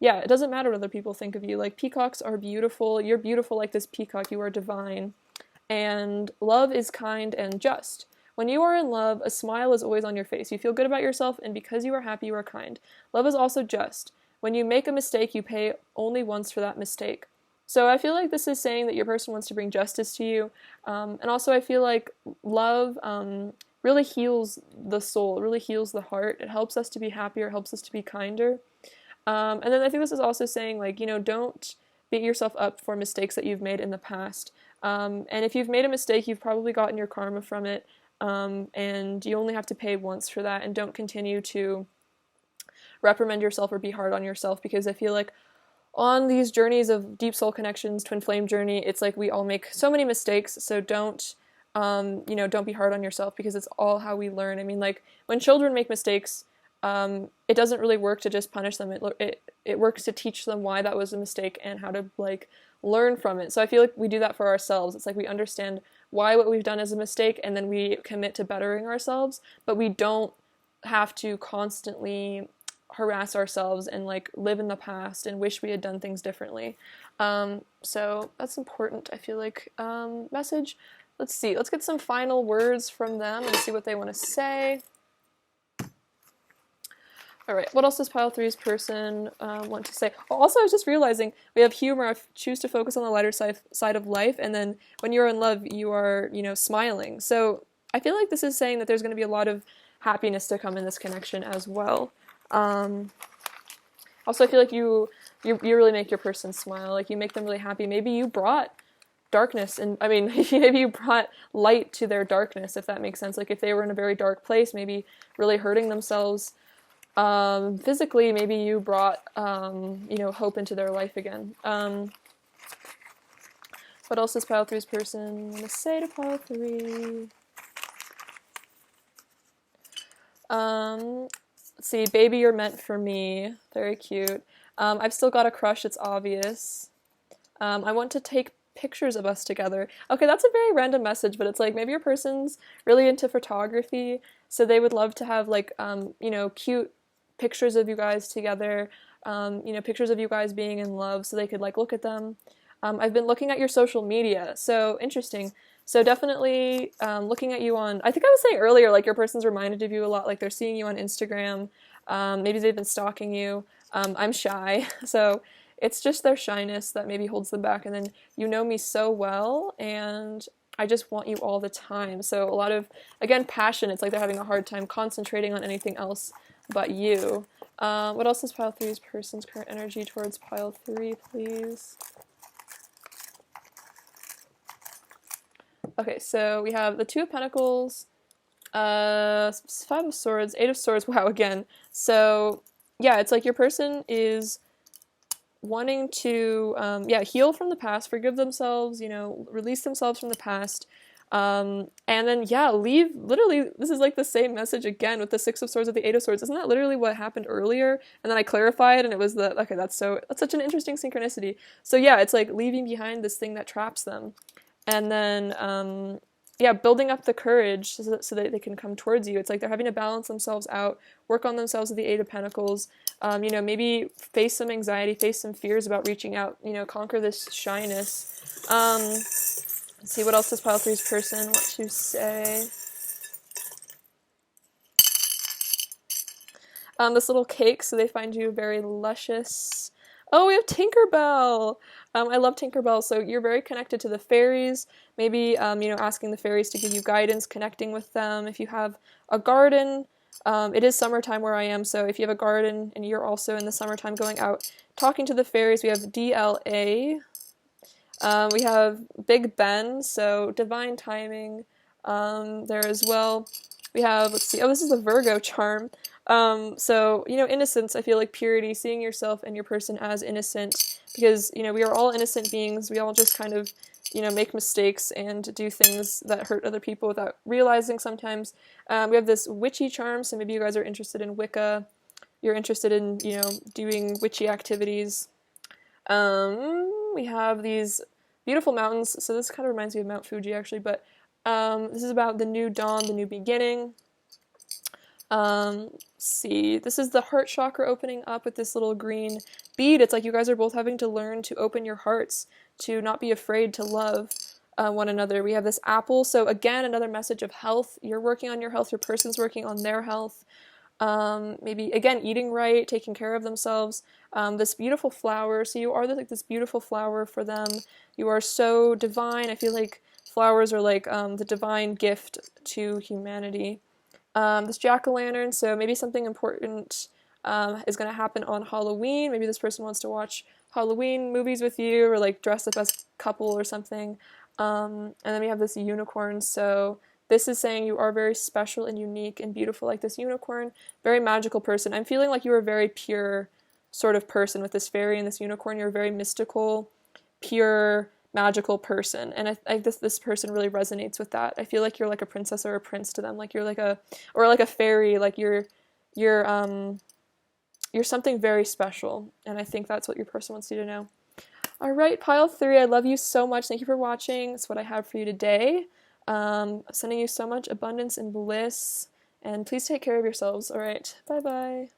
A: It doesn't matter what other people think of you. Peacocks are beautiful. You're beautiful like this peacock. You are divine. And love is kind and just. When you are in love, a smile is always on your face. You feel good about yourself, and because you are happy, you are kind. Love is also just. When you make a mistake, you pay only once for that mistake. So I feel like this is saying that your person wants to bring justice to you. And also I feel like love really heals the soul. It really heals the heart. It helps us to be happier. It helps us to be kinder. And then I think this is also saying, don't beat yourself up for mistakes that you've made in the past. And if you've made a mistake, you've probably gotten your karma from it. and you only have to pay once for that, and don't continue to reprimand yourself or be hard on yourself, because I feel like on these journeys of deep soul connections, twin flame journey, it's like we all make so many mistakes, so don't don't be hard on yourself, because it's all how we learn. I mean, like, when children make mistakes, it doesn't really work to just punish them. It works to teach them why that was a mistake and how to, like, learn from it. So I feel like we do that for ourselves. It's like we understand why what we've done is a mistake, and then we commit to bettering ourselves, but we don't have to constantly harass ourselves and, like, live in the past and wish we had done things differently. So that's important, I feel like. Message. Let's see. Let's get some final words from them and see what they want to say. All right, what else does pile three's person want to say? Oh, also, I was just realizing we have humor. Choose to focus on the lighter side of life, and then when you're in love, you are, smiling. So I feel like this is saying that there's going to be a lot of happiness to come in this connection as well. Also, I feel like you really make your person smile. Like, you make them really happy. Maybe you brought darkness, and I mean, maybe you brought light to their darkness, if that makes sense. Like, if they were in a very dark place, maybe really hurting themselves physically, maybe you brought hope into their life again. What else does pile three's person want to say to pile three? Let's see, baby, you're meant for me. Very cute. I've still got a crush, it's obvious. I want to take pictures of us together. Okay, that's a very random message, but it's like, maybe your person's really into photography, so they would love to have, like, cute pictures of you guys together, pictures of you guys being in love, so they could, like, look at them. I've been looking at your social media, so interesting. So definitely looking at you on, I think I was saying earlier, like, your person's reminded of you a lot, like they're seeing you on Instagram, maybe they've been stalking you. I'm shy, so it's just their shyness that maybe holds them back, and then you know me so well, and I just want you all the time. So a lot of, again, passion. It's like they're having a hard time concentrating on anything else but you. What else is pile three's person's current energy towards pile three, please? Okay, so we have the Two of Pentacles, Five of Swords, Eight of Swords, wow, again. So, yeah, it's like your person is wanting to, heal from the past, forgive themselves, release themselves from the past, and then, leave. Literally, this is like the same message again with the Six of Swords with the Eight of Swords. Isn't that literally what happened earlier? And then I clarified, and it was okay, that's such an interesting synchronicity. So yeah, it's like leaving behind this thing that traps them. And then, building up the courage so that they can come towards you. It's like they're having to balance themselves out, work on themselves with the Eight of Pentacles, maybe face some anxiety, face some fears about reaching out, conquer this shyness. Let's see, what else does pile three's person want to say? This little cake, so they find you very luscious. Oh, we have Tinkerbell! I love Tinkerbell, so you're very connected to the fairies, maybe, asking the fairies to give you guidance, connecting with them. If you have a garden, it is summertime where I am, so if you have a garden and you're also in the summertime going out, talking to the fairies, we have DLA. We have Big Ben, so divine timing there as well. We have, let's see, this is the Virgo charm. So, innocence, I feel like purity, seeing yourself and your person as innocent, because, we are all innocent beings. We all just kind of, make mistakes and do things that hurt other people without realizing sometimes. We have this witchy charm, so maybe you guys are interested in Wicca. You're interested in, doing witchy activities. We have these beautiful mountains, so this kind of reminds me of Mount Fuji, actually, but this is about the new dawn, the new beginning. Let's see, this is the heart chakra opening up with this little green bead. It's like you guys are both having to learn to open your hearts, to not be afraid to love one another. We have this apple, so again, another message of health. You're working on your health, your person's working on their health. Maybe, again, eating right, taking care of themselves. This beautiful flower, so you are like this beautiful flower for them. You are so divine. I feel like flowers are like the divine gift to humanity. This jack-o'-lantern, so maybe something important is going to happen on Halloween. Maybe this person wants to watch Halloween movies with you, or like dress up as a couple or something. And then we have this unicorn, so this is saying you are very special and unique and beautiful, like this unicorn, very magical person. I'm feeling like you're a very pure sort of person with this fairy and this unicorn. You're a very mystical, pure, magical person, and this person really resonates with that. I feel like you're like a princess or a prince to them, like you're like a fairy, like you're something very special, and I think that's what your person wants you to know. All right, pile 3, I love you so much. Thank you for watching. That's what I have for you today. Sending you so much abundance and bliss, and please take care of yourselves. All right, bye bye.